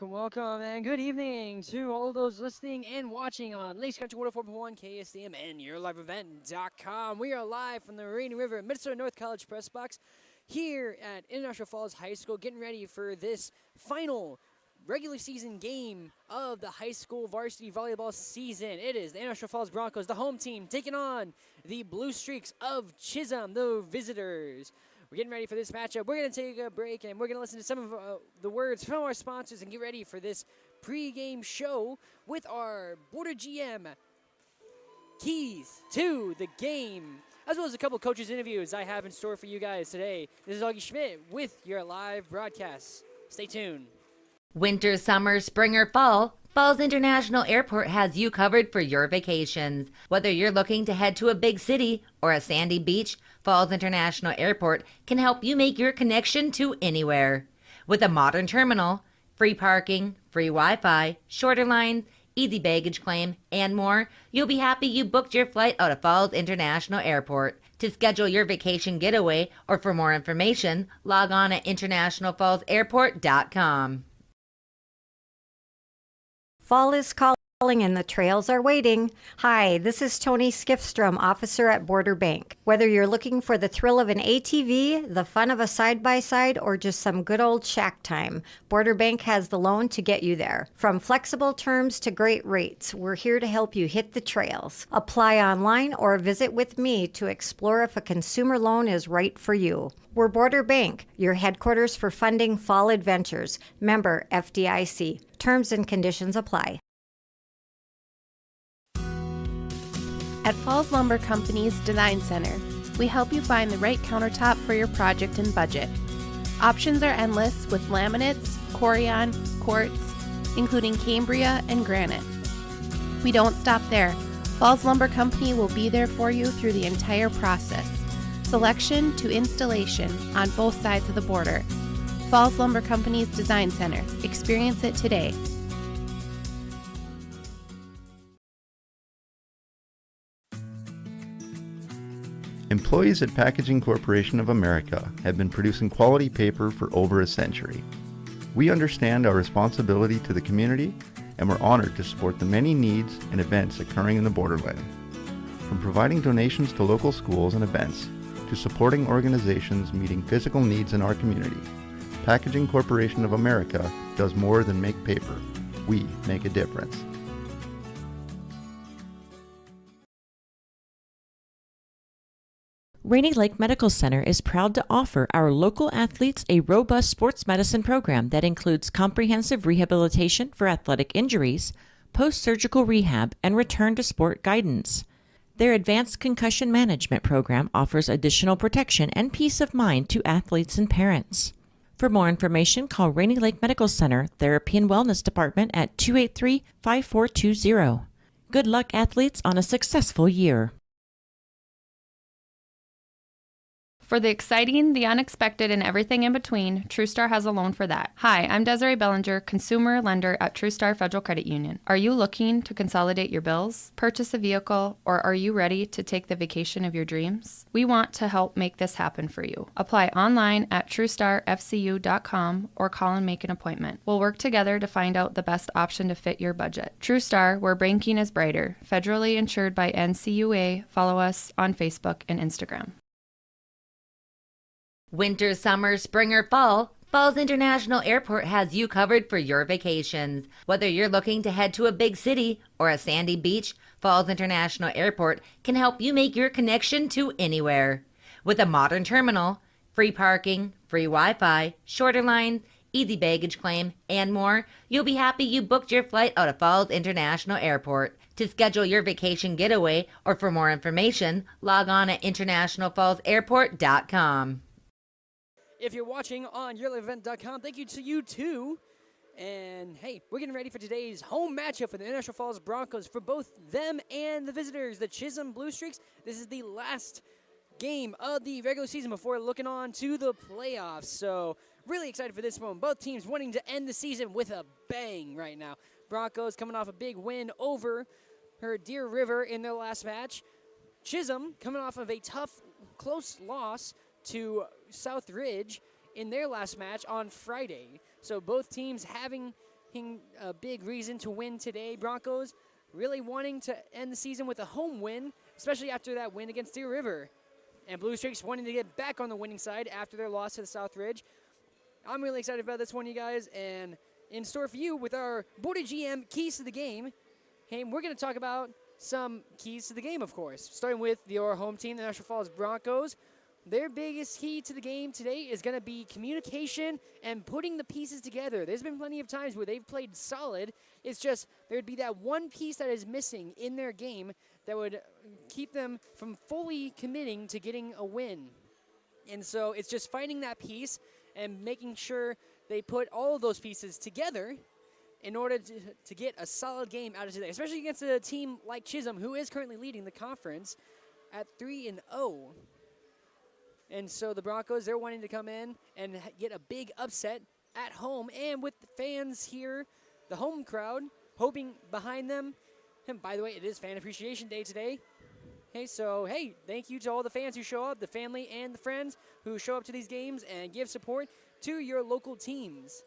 Welcome, and good evening to all those listening and watching on Lakes Country 104.1 KSDM and YourLiveEvent.com. We are live from the Rainy River Minnesota North College Press Box here at International Falls High School, getting ready for this final regular season game of the high school varsity volleyball season. It is the International Falls Broncos, the home team, taking on the Blue Streaks of Chisholm, the visitors. We're getting ready for this matchup. We're going to take a break, and we're going to listen to some of the words from our sponsors and get ready for this pregame show with our Border GM keys to the game, as well as a couple coaches' interviews I have in store for you guys today. This is Augie Schmidt with your live broadcast. Stay tuned. Winter, summer, spring, or fall, Falls International Airport has you covered for your vacations. Whether you're looking to head to a big city or a sandy beach, Falls International Airport can help you make your connection to anywhere. With a modern terminal, free parking, free Wi-Fi, shorter lines, easy baggage claim, and more, you'll be happy you booked your flight out of Falls International Airport. To schedule your vacation getaway or for more information, log on at internationalfallsairport.com. Fall is calling and the trails are waiting. Hi, this is Tony Skiffstrom, officer at Border Bank. Whether you're looking for the thrill of an ATV, the fun of a side-by-side, or just some good old shack time, Border Bank has the loan to get you there. From flexible terms to great rates, we're here to help you hit the trails. Apply online or visit with me to explore if a consumer loan is right for you. We're Border Bank, your headquarters for funding fall adventures. Member FDIC. Terms and conditions apply. At Falls Lumber Company's Design Center, we help you find the right countertop for your project and budget. Options are endless with laminates, Corian, quartz, including Cambria and granite. We don't stop there. Falls Lumber Company will be there for you through the entire process, selection to installation on both sides of the border. Falls Lumber Company's Design Center. Experience it today. Employees at Packaging Corporation of America have been producing quality paper for over a century. We understand our responsibility to the community, and we're honored to support the many needs and events occurring in the borderland. From providing donations to local schools and events, to supporting organizations meeting physical needs in our community, Packaging Corporation of America does more than make paper. We make a difference. Rainy Lake Medical Center is proud to offer our local athletes a robust sports medicine program that includes comprehensive rehabilitation for athletic injuries, post-surgical rehab, and return to sport guidance. Their advanced concussion management program offers additional protection and peace of mind to athletes and parents. For more information, call Rainy Lake Medical Center Therapy and Wellness Department at 283-5420. Good luck, athletes, on a successful year. For the exciting, the unexpected, and everything in between, TrueStar has a loan for that. Hi, I'm Desiree Bellinger, consumer lender at TrueStar Federal Credit Union. Are you looking to consolidate your bills, purchase a vehicle, or are you ready to take the vacation of your dreams? We want to help make this happen for you. Apply online at TrueStarFCU.com or call and make an appointment. We'll work together to find out the best option to fit your budget. TrueStar, where banking is brighter. Federally insured by NCUA. Follow us on Facebook and Instagram. Winter, summer, spring, or fall, Falls International Airport has you covered for your vacations. Whether you're looking to head to a big city or a sandy beach, Falls International Airport can help you make your connection to anywhere. With a modern terminal, free parking, free Wi-Fi, shorter lines, easy baggage claim, and more, you'll be happy you booked your flight out of Falls International Airport. To schedule your vacation getaway or for more information, log on at internationalfallsairport.com. If you're watching on YourLiveEvent.com, thank you to you too. And hey, we're getting ready for today's home matchup for the International Falls Broncos for both them and the visitors, the Chisholm Blue Streaks. This is the last game of the regular season before looking on to the playoffs. So really excited for this one. Both teams wanting to end the season with a bang right now. Broncos coming off a big win over Deer River in their last match. Chisholm coming off of a tough, close loss to South Ridge in their last match on Friday. So both teams having a big reason to win today. Broncos really wanting to end the season with a home win, especially after that win against Deer River. And Blue Streaks wanting to get back on the winning side after their loss to the South Ridge. I'm really excited about this one, you guys, and in store for you with our Board of GM keys to the game. Hey, we're going to talk about some keys to the game, of course, starting with your home team, the National Falls Broncos. Their biggest key to the game today is going to be communication and putting the pieces together. There's been plenty of times where they've played solid. It's just there'd be that one piece that is missing in their game that would keep them from fully committing to getting a win. And so it's just finding that piece and making sure they put all of those pieces together in order to get a solid game out of today, especially against a team like Chisholm, who is currently leading the conference at 3-0. And so the Broncos, they're wanting to come in and get a big upset at home, and with the fans here, the home crowd, hoping behind them. And by the way, it is Fan Appreciation Day today. Hey, so, hey, thank you to all the fans who show up, the family and the friends who show up to these games and give support to your local teams.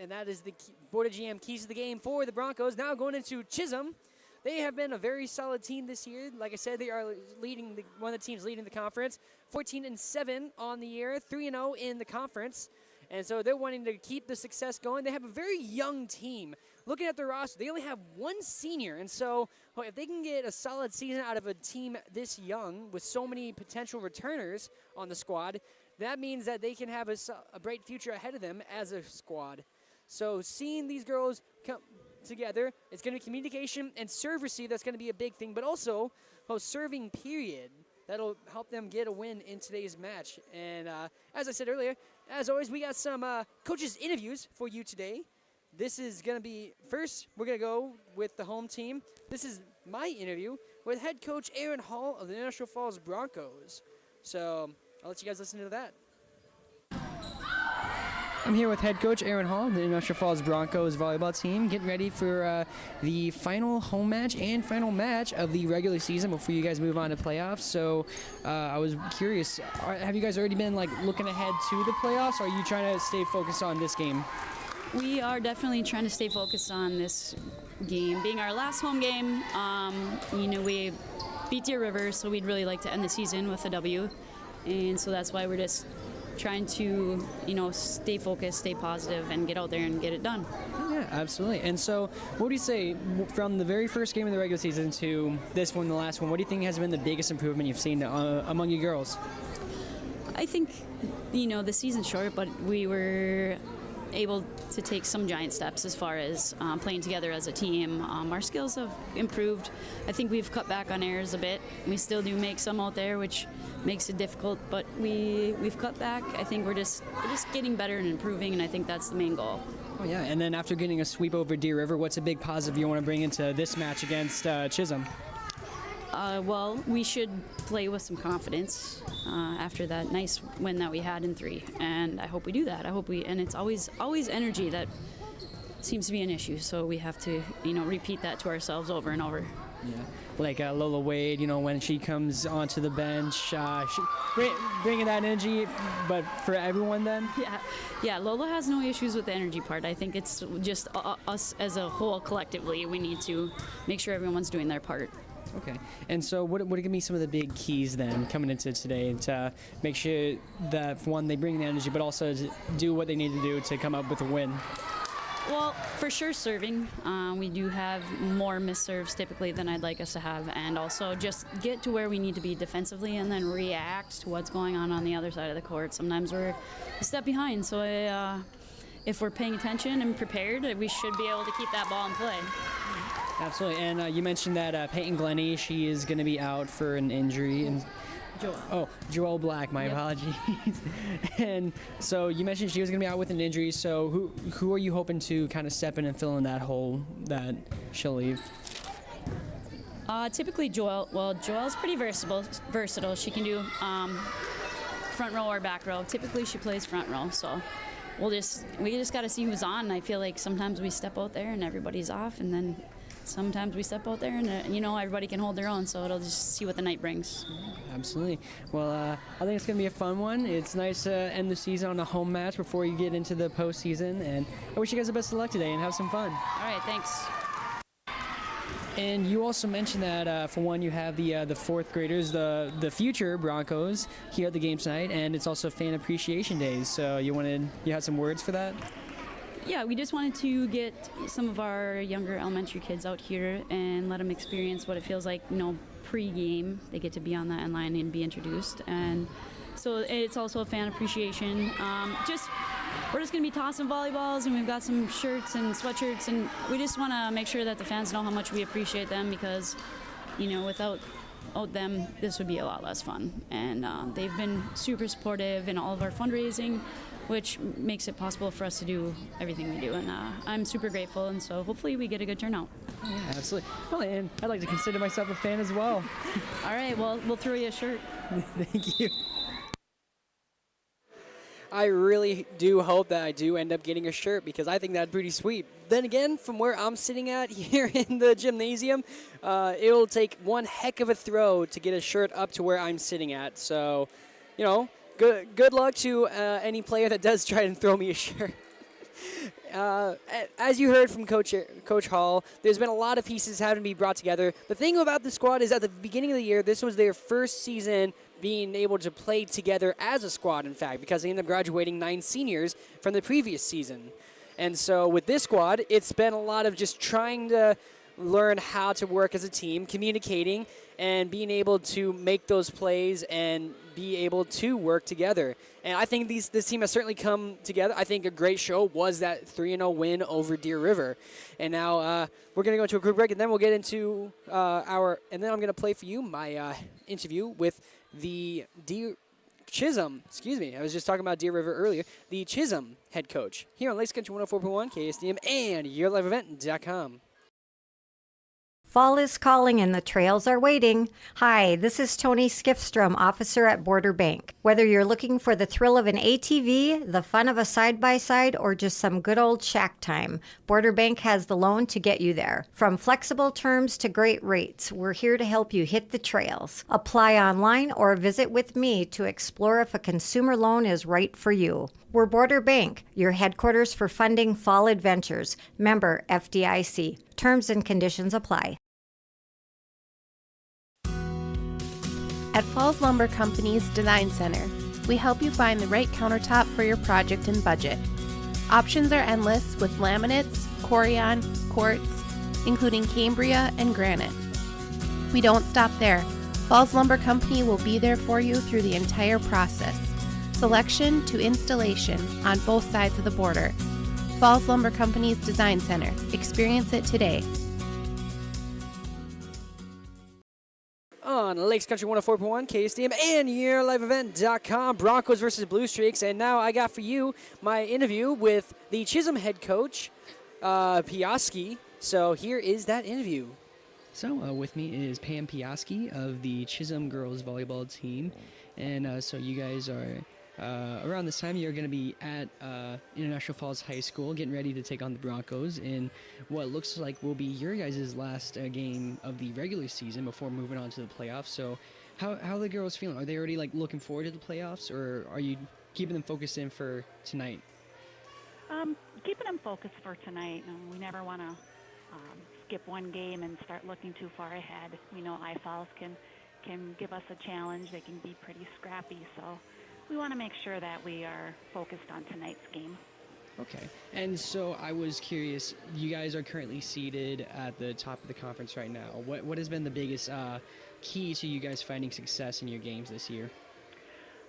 And that is the Board of GM keys to the game for the Broncos. Now going into Chisholm. They have been a very solid team this year. Like I said, they are leading one of the teams leading the conference. 14-7 on the year, 3-0 in the conference. And so they're wanting to keep the success going. They have a very young team. Looking at their roster, they only have one senior. And so if they can get a solid season out of a team this young with so many potential returners on the squad, that means that they can have a bright future ahead of them as a squad. So seeing these girls come together, it's going to be communication and serve receive. That's going to be a big thing, but also serving period. That'll help them get a win in today's match. And as I said earlier, as always, we got some coaches' interviews for you today. This is going to be, first, we're going to go with the home team. This is my interview with head coach Aaron Hall of the National Falls Broncos. So I'll let you guys listen to that. I'm here with head coach Aaron Hall, the National Falls Broncos volleyball team, getting ready for the final home match and final match of the regular season before you guys move on to playoffs. So I was curious, have you guys already been looking ahead to the playoffs, or are you trying to stay focused on this game? We are definitely trying to stay focused on this game. Being our last home game, we beat Deer River, so we'd really like to end the season with a W. And so that's why we're just trying to, stay focused, stay positive, and get out there and get it done. Yeah, absolutely. And so what do you say, from the very first game of the regular season to this one, the last one, what do you think has been the biggest improvement you've seen among you girls? I think, the season's short, but we were able to take some giant steps as far as playing together as a team. Our skills have improved. I think we've cut back on errors a bit. We still do make some out there, which makes it difficult, but we've cut back. I think we're just getting better and improving, and I think that's the main goal. Oh yeah, and then after getting a sweep over Deer River, what's a big positive you want to bring into this match against Chisholm? Well, we should play with some confidence after that nice win that we had in 3, and I hope we do that. And it's always energy that seems to be an issue, so we have to, repeat that to ourselves over and over. Yeah, like Lola Wade, when she comes onto the bench, bringing that energy, but for everyone then? Yeah, Lola has no issues with the energy part. I think it's just us as a whole collectively. We need to make sure everyone's doing their part. Okay, and so what are going to be some of the big keys then coming into today to make sure that, for one, they bring the energy, but also to do what they need to do to come up with a win? Well, for sure serving. We do have more missed serves typically than I'd like us to have, and also just get to where we need to be defensively and then react to what's going on the other side of the court. Sometimes we're a step behind, so if we're paying attention and prepared, we should be able to keep that ball in play. Absolutely, and you mentioned that Peyton Glennie, she is going to be out for an injury. And Joelle Black, my apologies. And so you mentioned she was going to be out with an injury, so who are you hoping to kind of step in and fill in that hole that she'll leave? Typically Joelle. Well, Joelle's pretty versatile. She can do front row or back row. Typically she plays front row, so we just got to see who's on. I feel like sometimes we step out there and everybody's off, and then sometimes we step out there and everybody can hold their own. So it'll just see what the night brings. Absolutely. Well, I think it's going to be a fun one. It's nice to end the season on a home match before you get into the postseason. And I wish you guys the best of luck today and have some fun. All right, thanks. And you also mentioned that, for one, you have the fourth graders, the future Broncos, here at the game tonight, and it's also Fan Appreciation Days. So you had some words for that? Yeah, we just wanted to get some of our younger elementary kids out here and let them experience what it feels like, pre-game. They get to be on the end line and be introduced. And so it's also a fan appreciation. We're just going to be tossing volleyballs, and we've got some shirts and sweatshirts, and we just want to make sure that the fans know how much we appreciate them because, without them, this would be a lot less fun. And they've been super supportive in all of our fundraising, which makes it possible for us to do everything we do. And I'm super grateful, and so hopefully we get a good turnout. Yeah, absolutely. Well, and I'd like to consider myself a fan as well. All right, well, we'll throw you a shirt. Thank you. I really do hope that I do end up getting a shirt because I think that's pretty sweet. Then again, from where I'm sitting at here in the gymnasium, it'll take one heck of a throw to get a shirt up to where I'm sitting at. So, good luck to any player that does try and throw me a shirt. As you heard from Coach Hall, there's been a lot of pieces having to be brought together. The thing about the squad is at the beginning of the year, this was their first season being able to play together as a squad, in fact, because they ended up graduating 9 seniors from the previous season. And so with this squad, it's been a lot of just trying to learn how to work as a team, communicating, and being able to make those plays and be able to work together. And I think this team has certainly come together. I think a great show was that 3-0 win over Deer River. And now we're going to go to a quick break, and then we'll get into and then I'm going to play for you my interview with the Chisholm, I was just talking about Deer River earlier, the Chisholm head coach here on Lakes Country 104.1 KSDM and YourLiveEvent.com. Fall is calling and the trails are waiting. Hi, this is Tony Skiffstrom, officer at Border Bank. Whether you're looking for the thrill of an ATV, the fun of a side-by-side, or just some good old shack time, Border Bank has the loan to get you there. From flexible terms to great rates, we're here to help you hit the trails. Apply online or visit with me to explore if a consumer loan is right for you. We're Border Bank, your headquarters for funding fall adventures. Member FDIC. Terms and conditions apply. At Falls Lumber Company's Design Center, we help you find the right countertop for your project and budget. Options are endless with laminates, Corian, quartz, including Cambria and granite. We don't stop there. Falls Lumber Company will be there for you through the entire process, selection to installation on both sides of the border. Falls Lumber Company's Design Center. Experience it today. On Lakes Country 104.1 KSDM and YourLiveEvent.com, Broncos versus Blue Streaks. And now I got for you my interview with the Chisholm head coach, Piaski. So here is that interview. So with me is Pam Piaski of the Chisholm girls volleyball team. And so you guys are around this time, you're going to be at International Falls High School getting ready to take on the Broncos in what looks like will be your guys' last game of the regular season before moving on to the playoffs. So how are the girls feeling? Are they already looking forward to the playoffs, or are you keeping them focused in for tonight? Keeping them focused for tonight. We never want to skip one game and start looking too far ahead. We know I-Falls can give us a challenge. They can be pretty scrappy, so we want to make sure that we are focused on tonight's game. Okay. And so I was curious, you guys are currently seated at the top of the conference right now. What has been the biggest key to you guys finding success in your games this year?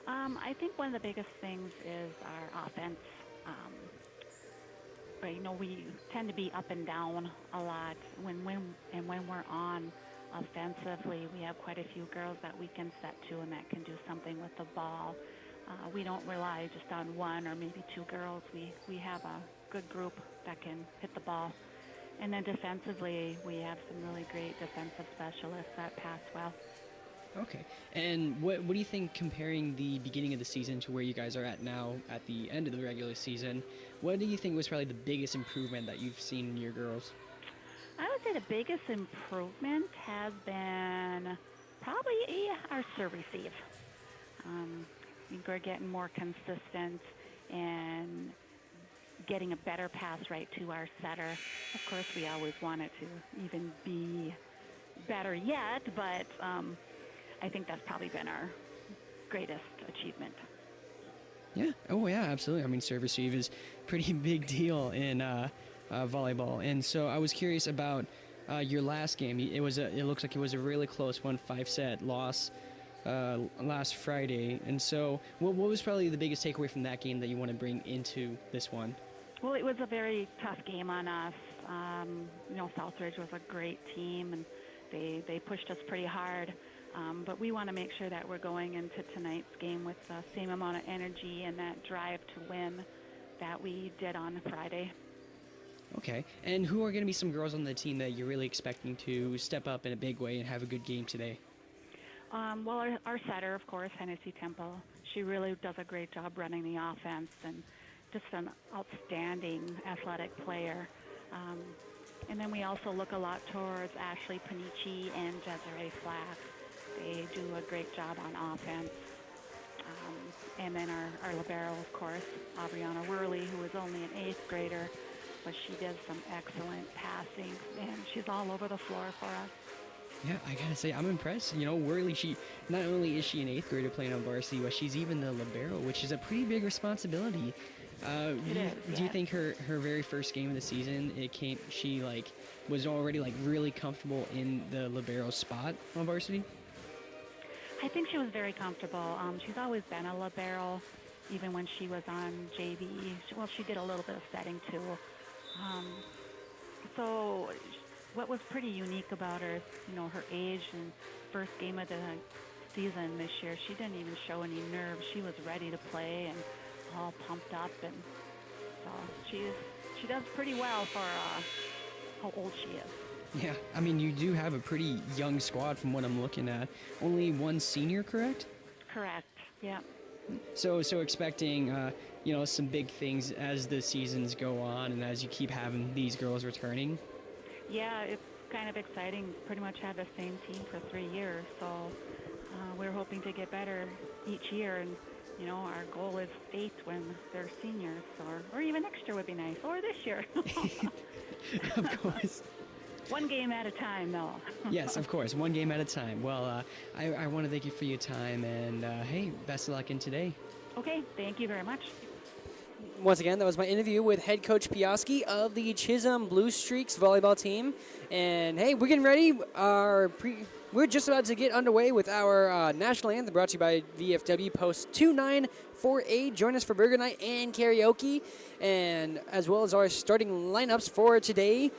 I think one of the biggest things is our offense. We tend to be up and down a lot. When we're on offensively, we have quite a few girls that we can set to and that can do something with the ball. We don't rely just on one or maybe two girls. We have a good group that can hit the ball. And then defensively, we have some really great defensive specialists that pass well. Okay. And what do you think, comparing the beginning of the season to where you guys are at now at the end of the regular season, what do you think was probably the biggest improvement that you've seen in your girls? I would say the biggest improvement has been probably our serve receive. I think we're getting more consistent and getting a better pass right to our setter. Of course, we always want it to even be better yet, but I think that's probably been our greatest achievement. Yeah. Oh, yeah, absolutely. I mean, serve receive is a pretty big deal in volleyball. And so I was curious about your last game. It looks like it was a really close one, 5-set loss last Friday. And so what was probably the biggest takeaway from that game that you want to bring into this one? Well, it was a very tough game on us. Southridge was a great team, and they pushed us pretty hard. But we want to make sure that we're going into tonight's game with the same amount of energy and that drive to win that we did on Friday. Okay. And who are going to be some girls on the team that you're really expecting to step up in a big way and have a good game today? Well, our setter, of course, Hennessy Temple, she really does a great job running the offense and just an outstanding athletic player. And then we also look a lot towards Ashley Panici and Desiree Flack. They do a great job on offense. And then our libero, of course, Abriana Worley, who is only an 8th grader, but she does some excellent passing, and she's all over the floor for us. Yeah, I gotta say, I'm impressed. Worley, she not only is she an 8th grader playing on varsity, but she's even the libero, which is a pretty big responsibility. Do you think her very first game of the season, she was already really comfortable in the libero spot on varsity? I think she was very comfortable. She's always been a libero, even when she was on JV. She did a little bit of setting too. So what was pretty unique about her is, her age and first game of the season this year, she didn't even show any nerves. She was ready to play and all pumped up, and so she does pretty well for how old she is. Yeah, I mean, you do have a pretty young squad from what I'm looking at. Only one senior, correct? Correct, yeah. So expecting, some big things as the seasons go on and as you keep having these girls returning? Yeah, it's kind of exciting. Pretty much had the same team for 3 years, so we're hoping to get better each year, and our goal is 8 when they're seniors, or even next year would be nice, or this year. Of course. One game at a time, though. Yes, of course. One game at a time. Well, I want to thank you for your time, and hey, best of luck in today. Okay, thank you very much. Once again, that was my interview with head coach Piaski of the Chisholm Blue Streaks volleyball team. And hey, we're getting ready. We're just about to get underway with our national anthem brought to you by VFW Post 2948. Join us for burger night and karaoke, and as well as our starting lineups for today.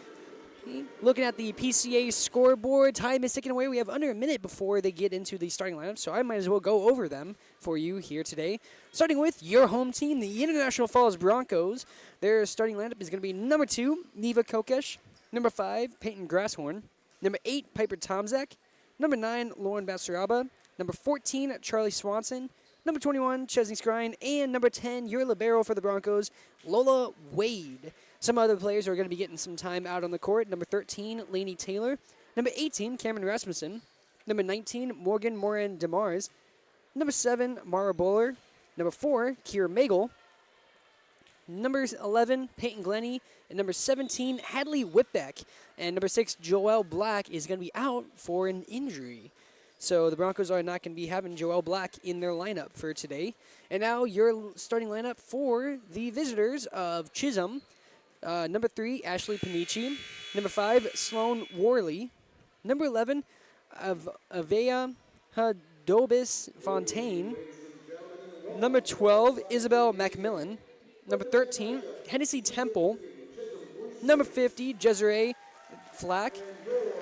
Looking at the PCA scoreboard, time is ticking away. We have under a minute before they get into the starting lineup, so I might as well go over them for you here today. Starting with your home team, the International Falls Broncos. Their starting lineup is going to be number 2, Neva Kokesh. Number 5, Peyton Grasshorn. Number 8, Piper Tomzak. Number 9, Lauren Basaraba. Number 14, Charlie Swanson. Number 21, Chesney Skrine. And number 10, your libero for the Broncos, Lola Wade. Some other players are going to be getting some time out on the court. Number 13, Lainey Taylor. Number 18, Cameron Rasmussen. Number 19, Morgan Moran DeMars. Number 7, Mara Bowler. Number 4, Kira Magel. Number 11, Peyton Glennie. And number 17, Hadley Whitbeck. And number 6, Joelle Black is going to be out for an injury. So the Broncos are not going to be having Joelle Black in their lineup for today. And now your starting lineup for the visitors of Chisholm. Number 3, Ashley Panici. Number 5, Sloan Worley. Number 11, Avea Hadobis Fontaine. Number 12, Isabel Macmillan. Number 13, Hennessy Temple. Number 50, Desiree Flack.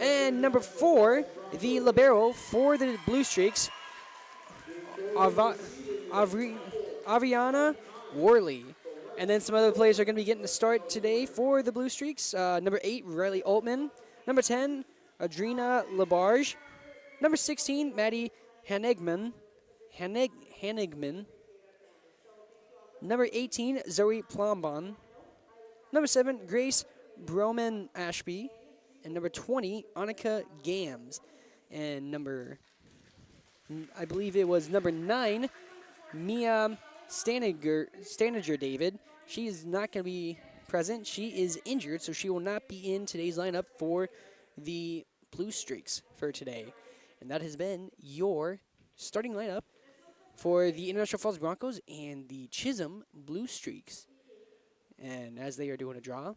And number 4, the libero for the Blue Streaks, Aviana Worley. And then some other players are going to be getting the start today for the Blue Streaks. Number 8, Riley Altman. Number 10, Adrina Labarge. Number 16, Maddie Hanigman. Number 18, Zoe Plombon. Number 7, Grace Broman Ashby. and number 20, Annika Gams. And I believe it was number 9, Mia Staniger David. She is not going to be present. She is injured, so she will not be in today's lineup for the Blue Streaks for today. And that has been your starting lineup for the International Falls Broncos and the Chisholm Blue Streaks. And as they are doing a draw,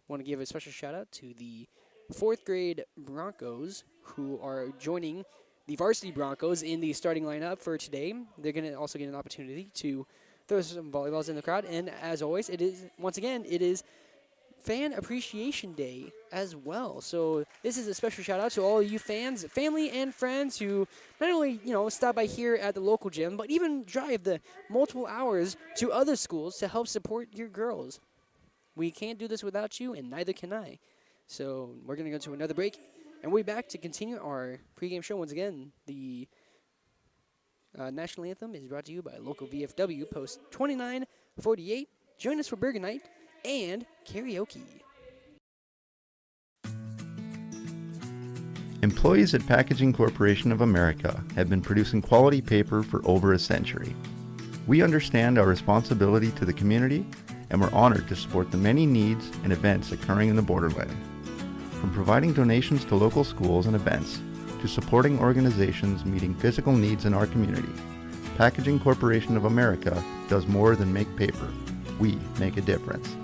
want to give a special shout out to the 4th grade Broncos who are joining the varsity Broncos in the starting lineup for today. They're going to also get an opportunity to throw some volleyballs in the crowd. And as always, it is Fan Appreciation Day as well. So this is a special shout out to all of you fans, family, and friends who not only, stop by here at the local gym, but even drive the multiple hours to other schools to help support your girls. We can't do this without you, and neither can I. So we're going to go to another break, and we'll be back to continue our pregame show. Once again, the national anthem is brought to you by local VFW Post 2948. Join us for Burger Night and karaoke. Employees at Packaging Corporation of America have been producing quality paper for over a century. We understand our responsibility to the community, and we're honored to support the many needs and events occurring in the borderland. From providing donations to local schools and events, to supporting organizations meeting physical needs in our community, Packaging Corporation of America does more than make paper. We make a difference.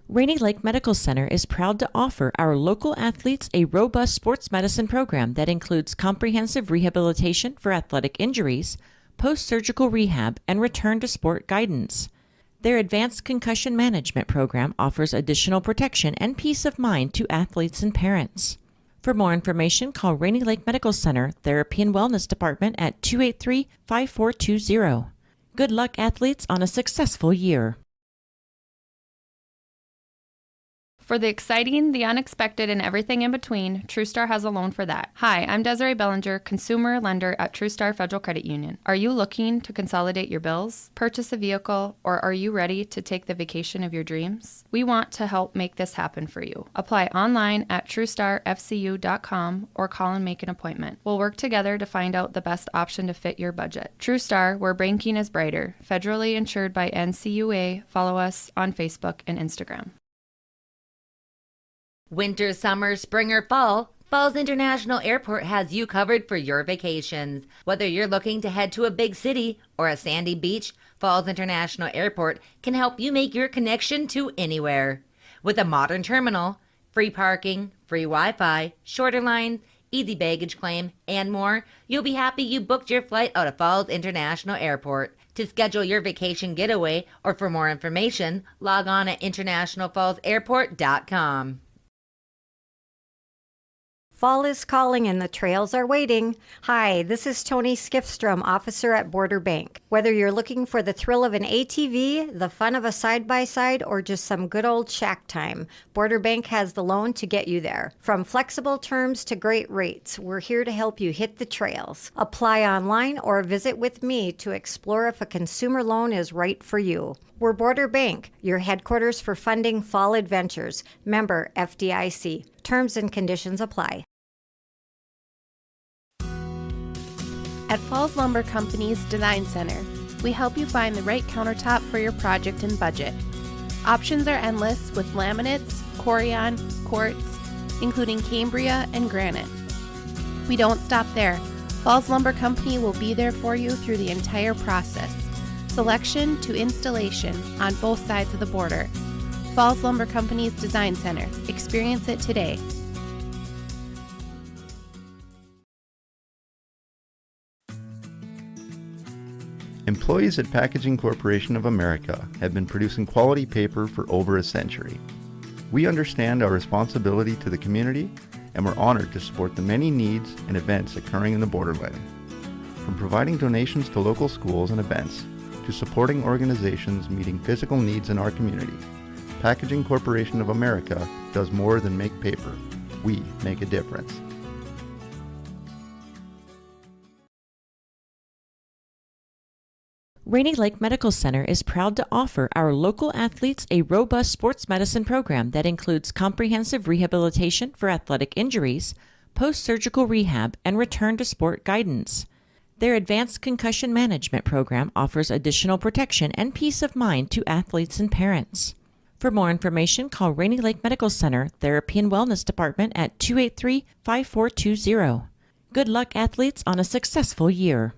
Rainy Lake Medical Center is proud to offer our local athletes a robust sports medicine program that includes comprehensive rehabilitation for athletic injuries, post-surgical rehab, and return to sport guidance. Their advanced concussion management program offers additional protection and peace of mind to athletes and parents. For more information, call Rainy Lake Medical Center Therapy and Wellness Department at 283-5420. Good luck, athletes, on a successful year. For the exciting, the unexpected, and everything in between, TrueStar has a loan for that. Hi, I'm Desiree Bellinger, consumer lender at TrueStar Federal Credit Union. Are you looking to consolidate your bills, purchase a vehicle, or are you ready to take the vacation of your dreams? We want to help make this happen for you. Apply online at TrueStarFCU.com or call and make an appointment. We'll work together to find out the best option to fit your budget. TrueStar, where banking is brighter. Federally insured by NCUA. Follow us on Facebook and Instagram. Winter, summer, spring, or fall, Falls International Airport has you covered for your vacations. Whether you're looking to head to a big city or a sandy beach, Falls International Airport can help you make your connection to anywhere. With a modern terminal, free parking, free Wi-Fi, shorter lines, easy baggage claim, and more, you'll be happy you booked your flight out of Falls International Airport. To schedule your vacation getaway or for more information, log on at internationalfallsairport.com. Fall is calling and the trails are waiting. Hi, this is Tony Skifstrom, officer at Border Bank. Whether you're looking for the thrill of an ATV, the fun of a side-by-side, or just some good old shack time, Border Bank has the loan to get you there. From flexible terms to great rates, we're here to help you hit the trails. Apply online or visit with me to explore if a consumer loan is right for you. We're Border Bank, your headquarters for funding fall adventures. Member FDIC. Terms and conditions apply. At Falls Lumber Company's Design Center, we help you find the right countertop for your project and budget. Options are endless with laminates, corian, quartz, including Cambria and granite. We don't stop there. Falls Lumber Company will be there for you through the entire process, selection to installation on both sides of the border. Falls Lumber Company's Design Center. Experience it today. Employees at Packaging Corporation of America have been producing quality paper for over a century. We understand our responsibility to the community, and we're honored to support the many needs and events occurring in the borderland. From providing donations to local schools and events, to supporting organizations meeting physical needs in our community, Packaging Corporation of America does more than make paper. We make a difference. Rainy Lake Medical Center is proud to offer our local athletes a robust sports medicine program that includes comprehensive rehabilitation for athletic injuries, post-surgical rehab, and return to sport guidance. Their advanced concussion management program offers additional protection and peace of mind to athletes and parents. For more information, call Rainy Lake Medical Center Therapy and Wellness Department at 283-5420. Good luck, athletes, on a successful year.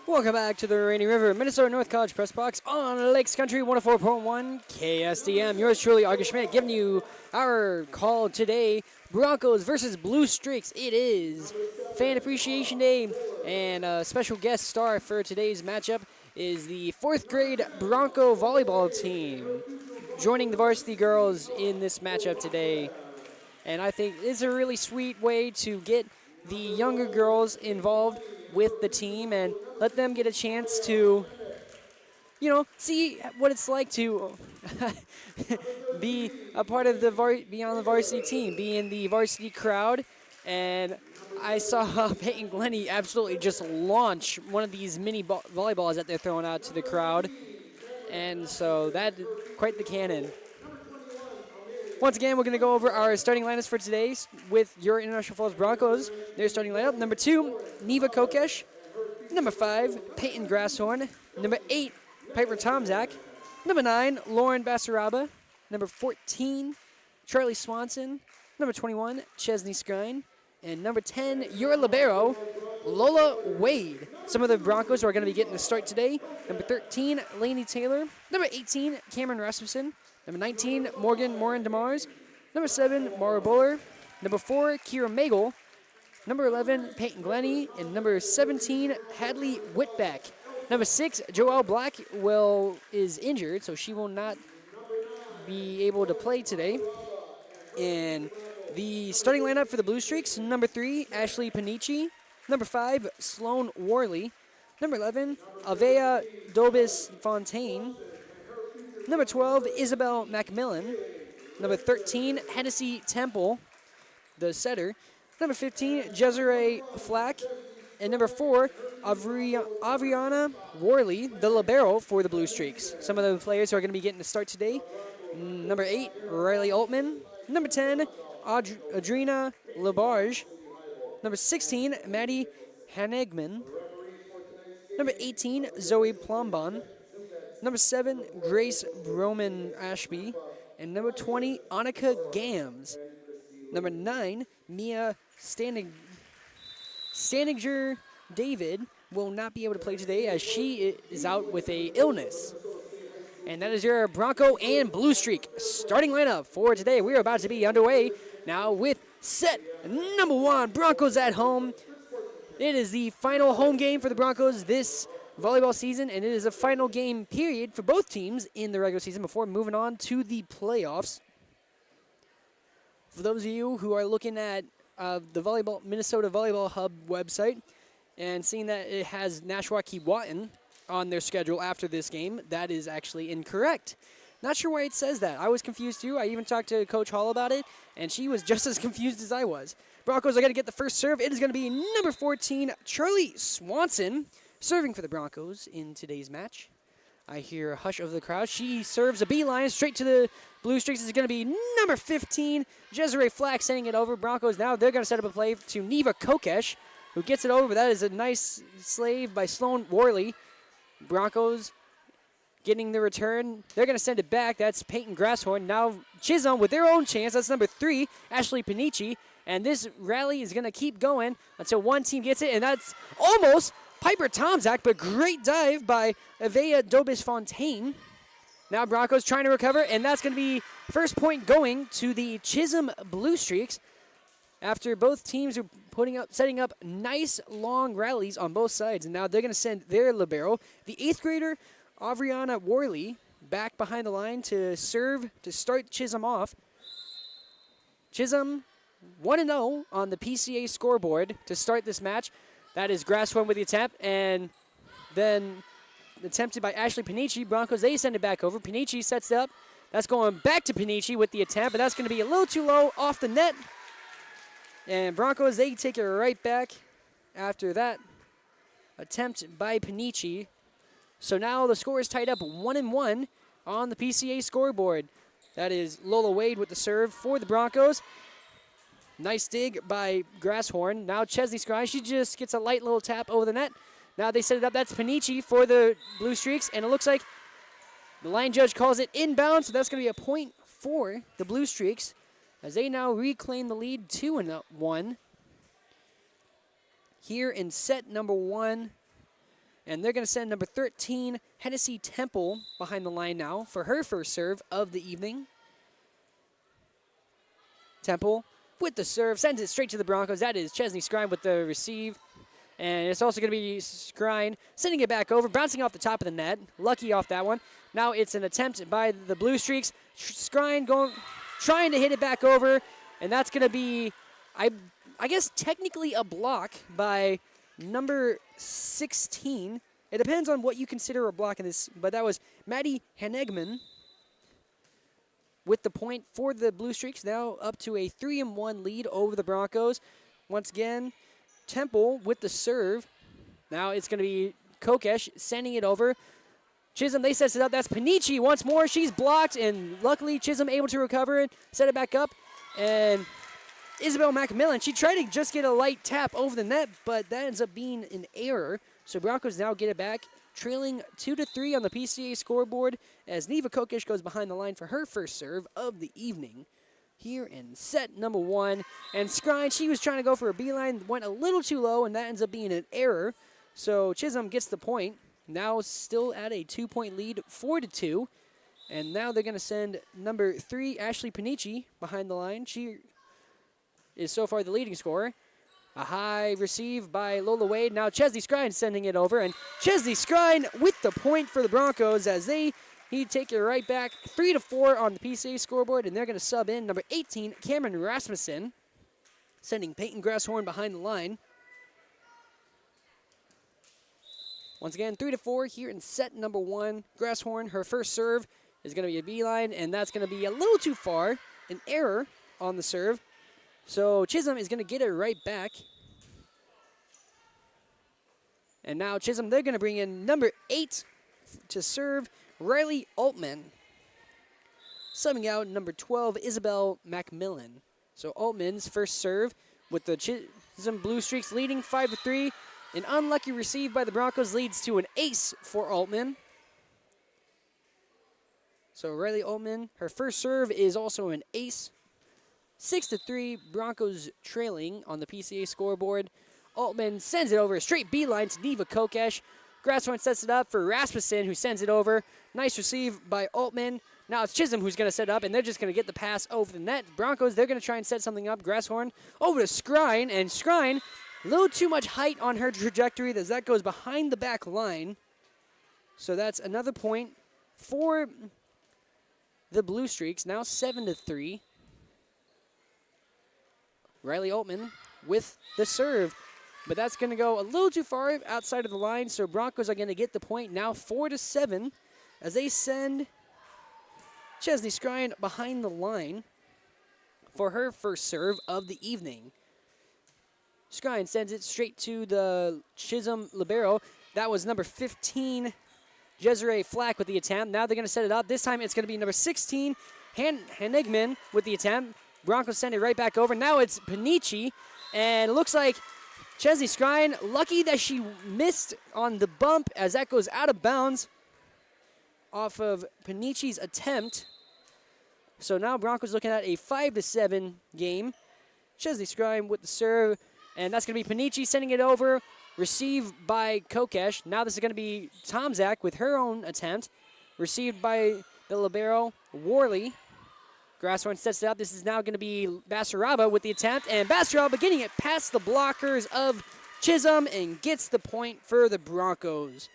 Welcome back to the Rainy River Minnesota North College Press Box on Lakes Country 104.1 KSDM. Yours truly, August Schmidt, giving you our call today. Broncos versus Blue Streaks. It is Fan Appreciation Day, and a special guest star for today's matchup is the 4th grade Bronco volleyball team, joining the varsity girls in this matchup today. And I think it's a really sweet way to get the younger girls involved with the team and let them get a chance to, see what it's like to be a part of be on the varsity team, be in the varsity crowd. And I saw Peyton Glennie absolutely just launch one of these mini volleyballs that they're throwing out to the crowd. And so that's quite the cannon. Once again, we're going to go over our starting lineups for today with your International Falls Broncos. Their starting lineup: number 2, Neva Kokesh. Number 5, Peyton Grasshorn. Number 8, Piper Tomzak. Number 9, Lauren Basaraba. Number 14, Charlie Swanson. Number 21, Chesney Skrine. And number 10, your libero, Lola Wade. Some of the Broncos who are going to be getting the start today: number 13, Lainey Taylor. Number 18, Cameron Rasmussen. Number 19, Morgan Morin DeMars. Number 7, Mara Buller. Number 4, Kira Magel. Number 11, Peyton Glennie. And number 17, Hadley Whitbeck. Number 6, Joelle Black is injured, so she will not be able to play today. And the starting lineup for the Blue Streaks: number 3, Ashley Panici. Number 5, Sloan Worley. Number 11, Avea Dobis Fontaine. Number 12, Isabel Macmillan. Number 13, Hennessy Temple, the setter. Number 15, Jezere Flack. And number 4, Avriana Worley, the libero for the Blue Streaks. Some of the players who are going to be getting the start today: number 8, Riley Altman. Number 10, Adrina Labarge. Number 16, Maddie Hanegman. Number 18, Zoe Plombon. Number 7, Grace Broman Ashby. And number 20, Annika Gams. Number 9, Mia Standinger David will not be able to play today as she is out with a illness. And that is your Bronco and Blue Streak starting lineup for today. We are about to be underway now with set number 1, Broncos at home. It is the final home game for the Broncos this volleyball season, and it is a final game period for both teams in the regular season before moving on to the playoffs. For those of you who are looking at the Minnesota Volleyball Hub website and seeing that it has Nashua Keewatin on their schedule after this game, that is actually incorrect. Not sure why it says that. I was confused too. I even talked to Coach Hall about it, and she was just as confused as I was. Broncos are going to get the first serve. It is going to be number 14, Charlie Swanson, serving for the Broncos in today's match. I hear a hush of the crowd. She serves a beeline straight to the Blue Streaks. It's going to be number 15, Jezere Flack, sending it over. Broncos now, they're going to set up a play to Neva Kokesh, who gets it over. That is a nice slave by Sloan Worley. Broncos getting the return. They're going to send it back. That's Peyton Grasshorn. Now Chisholm with their own chance. That's number 3, Ashley Panici. And this rally is going to keep going until one team gets it, and that's almost Piper Tomzak, but great dive by Avea Dobis Fontaine. Now Broncos trying to recover, and that's going to be first point going to the Chisholm Blue Streaks after both teams are setting up nice long rallies on both sides. And now they're going to send their libero, the 8th grader Avriana Worley, back behind the line to serve to start Chisholm off. Chisholm 1-0 on the PCA scoreboard to start this match. That is Grasshorn with the attempt, and then attempted by Ashley Panici. Broncos, they send it back over. Panici sets it up. That's going back to Panici with the attempt, but that's going to be a little too low off the net. And Broncos, they take it right back after that. attempt by Panici. So now the score is tied up 1-1 on the PCA scoreboard. That is Lola Wade with the serve for the Broncos. Nice dig by Grasshorn. Now Chesney Scrine, she just gets a light little tap over the net. Now they set it up. That's Panici for the Blue Streaks, and it looks like the line judge calls it inbound, so that's going to be a point for the Blue Streaks as they now reclaim the lead 2-1 here in set number 1. And they're going to send number 13, Hennessy Temple, behind the line now for her first serve of the evening. Temple with the serve, sends it straight to the Broncos. That is Chesney Scrine with the receive. And it's also going to be Scrine sending it back over, bouncing off the top of the net. Lucky off that one. Now it's an attempt by the Blue Streaks. Scrine trying to hit it back over. And that's going to be, I guess, technically a block by number 16. It depends on what you consider a block in this, but that was Maddie Hanegman with the point for the Blue Streaks, now up to a 3-1 lead over the Broncos. Once again, Temple with the serve. Now it's going to be Kokesh sending it over. Chisholm, they set it up. That's Panici once more. She's blocked, and luckily Chisholm able to recover it, set it back up, and Isabel McMillan, she tried to just get a light tap over the net, but that ends up being an error. So Broncos now get it back, trailing 2-3 on the PCA scoreboard as Neva Kokesh goes behind the line for her first serve of the evening here in set number 1. And Scrine, she was trying to go for a beeline, went a little too low, and that ends up being an error. So Chisholm gets the point. Now still at a 2-point lead, 4-2. And now they're going to send number 3, Ashley Panici, behind the line. She is so far the leading scorer. A high receive by Lola Wade. Now Chesney Scrine sending it over. And Chesney Scrine with the point for the Broncos as he take it right back. 3-4 on the PCA scoreboard. And they're going to sub in number 18, Cameron Rasmussen. Sending Peyton Grasshorn behind the line. Once again, 3-4 here in set number 1. Grasshorn, her first serve is going to be a beeline. And that's going to be a little too far. An error on the serve. So Chisholm is going to get it right back. And now Chisholm, they're going to bring in number 8 to serve, Riley Altman. Subbing out number 12, Isabel McMillan. So Altman's first serve with the Chisholm Blue Streaks leading 5-3. An unlucky receive by the Broncos leads to an ace for Altman. So Riley Altman, her first serve is also an ace. 6-3, Broncos trailing on the PCA scoreboard. Altman sends it over a straight beeline to Neva Kokesh. Grasshorn sets it up for Rasmussen, who sends it over. Nice receive by Altman. Now it's Chisholm who's going to set up, and they're just going to get the pass over the net. Broncos, they're going to try and set something up. Grasshorn over to Scrine, and Scrine, a little too much height on her trajectory as that goes behind the back line. So that's another point for the Blue Streaks, now 7-3. Riley Altman with the serve. But that's going to go a little too far outside of the line, so Broncos are going to get the point now 4-7 as they send Chesney Scrine behind the line for her first serve of the evening. Scrine sends it straight to the Chisholm libero. That was number 15, Desiree Flack with the attempt. Now they're going to set it up. This time it's going to be number 16, Hanigman with the attempt. Broncos send it right back over. Now it's Panici, and it looks like Chesney Scrine, lucky that she missed on the bump as that goes out of bounds off of Panici's attempt. So now Broncos looking at a 5-7 game. Chesney Scrine with the serve, and that's going to be Panici sending it over. Received by Kokesh. Now this is going to be Tomzak with her own attempt. Received by the libero, Worley. Grasshorn sets it up. This is now going to be Basaraba with the attempt. And Basaraba getting it past the blockers of Chisholm and gets the point for the Broncos.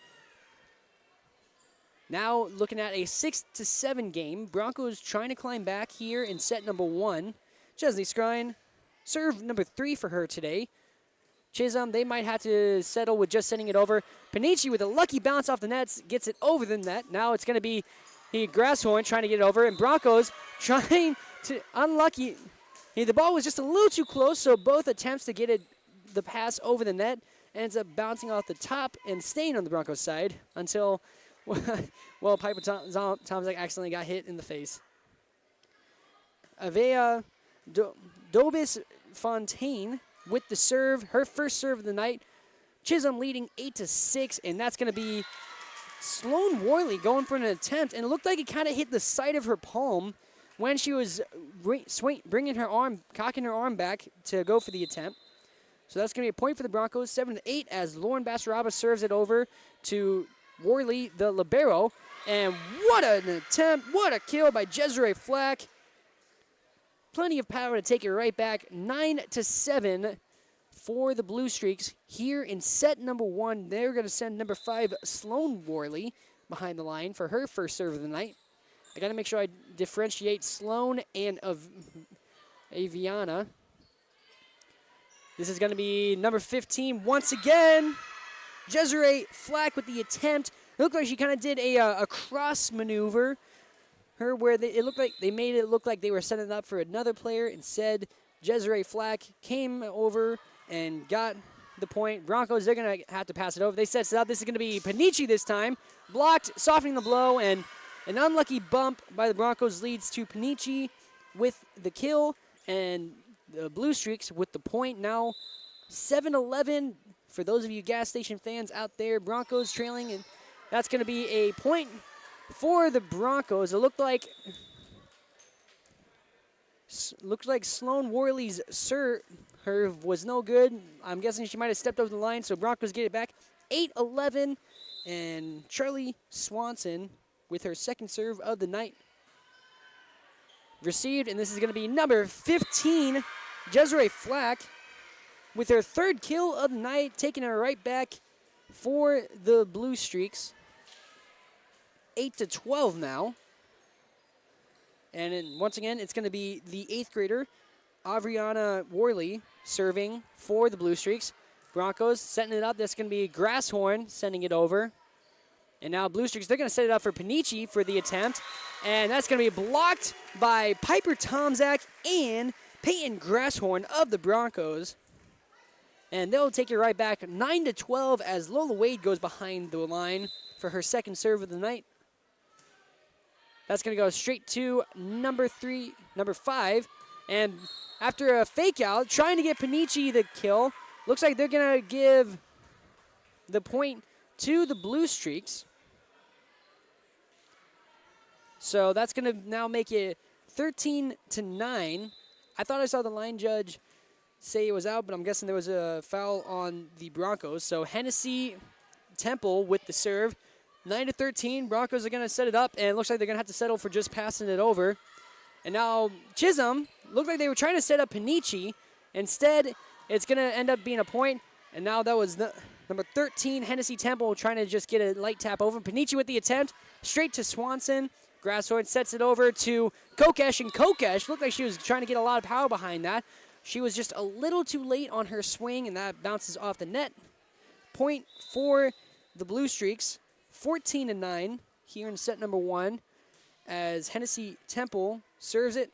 Now looking at a 6-7 game. Broncos trying to climb back here in set number 1. Chesney Scrine, serve number 3 for her today. Chisholm, they might have to settle with just sending it over. Panici with a lucky bounce off the nets gets it over the net. Now it's going to be Grasshorn trying to get it over, and Broncos trying to unlucky. The ball was just a little too close, so both attempts to get the pass over the net ends up bouncing off the top and staying on the Broncos side until, well, Piper Tomzak accidentally got hit in the face. Avea Dobis Fontaine with the serve, her first serve of the night. Chisholm leading 8-6, and that's going to be Sloan Worley going for an attempt, and it looked like it kind of hit the side of her palm when she was bringing her arm, cocking her arm back to go for the attempt. So that's going to be a point for the Broncos, 7-8, as Lauren Basaraba serves it over to Worley, the libero. And what an attempt, what a kill by Desiree Flack. Plenty of power to take it right back, 9-7 for the Blue Streaks. Here in set number 1, they're going to send number 5, Sloan Worley, behind the line for her first serve of the night. I got to make sure I differentiate Sloan and Aviana. This is going to be number 15 once again. Desiree Flack with the attempt. It looked like she kind of did a cross maneuver. Where it looked like they made it look like they were setting it up for another player. Instead, Desiree Flack came over and got the point. Broncos, they're going to have to pass it over. They set it up. This is going to be Panici this time. Blocked, softening the blow, and an unlucky bump by the Broncos leads to Panici with the kill, and the Blue Streaks with the point. Now 7-11 for those of you gas station fans out there. Broncos trailing, and that's going to be a point for the Broncos. It looked like Sloan Worley's serve was no good. I'm guessing she might have stepped over the line, so Broncos get it back. 8-11, and Charlie Swanson with her second serve of the night received, and this is going to be number 15, Desiree Flack, with her third kill of the night, taking her right back for the Blue Streaks. 8-12 now. And then once again, it's going to be the 8th grader, Avriana Worley, serving for the Blue Streaks. Broncos setting it up. That's going to be Grasshorn sending it over. And now Blue Streaks, they're going to set it up for Panici for the attempt. And that's going to be blocked by Piper Tomzak and Peyton Grasshorn of the Broncos. And they'll take it right back 9-12 as Lola Wade goes behind the line for her second serve of the night. That's going to go straight to number 5. And after a fake out, trying to get Panici the kill, looks like they're going to give the point to the Blue Streaks. So that's going to now make it 13-9. I thought I saw the line judge say it was out, but I'm guessing there was a foul on the Broncos. So Hennessy Temple with the serve. 9-13, Broncos are going to set it up, and it looks like they're going to have to settle for just passing it over. And now Chisholm, looked like they were trying to set up Panici. Instead, it's going to end up being a point, and now that was number 13, Hennessy Temple, trying to just get a light tap over. Panici with the attempt, straight to Swanson. Grasshorn sets it over to Kokesh, and Kokesh looked like she was trying to get a lot of power behind that. She was just a little too late on her swing, and that bounces off the net. Point for the Blue Streaks. 14-9 here in set number 1 as Hennessy Temple serves it.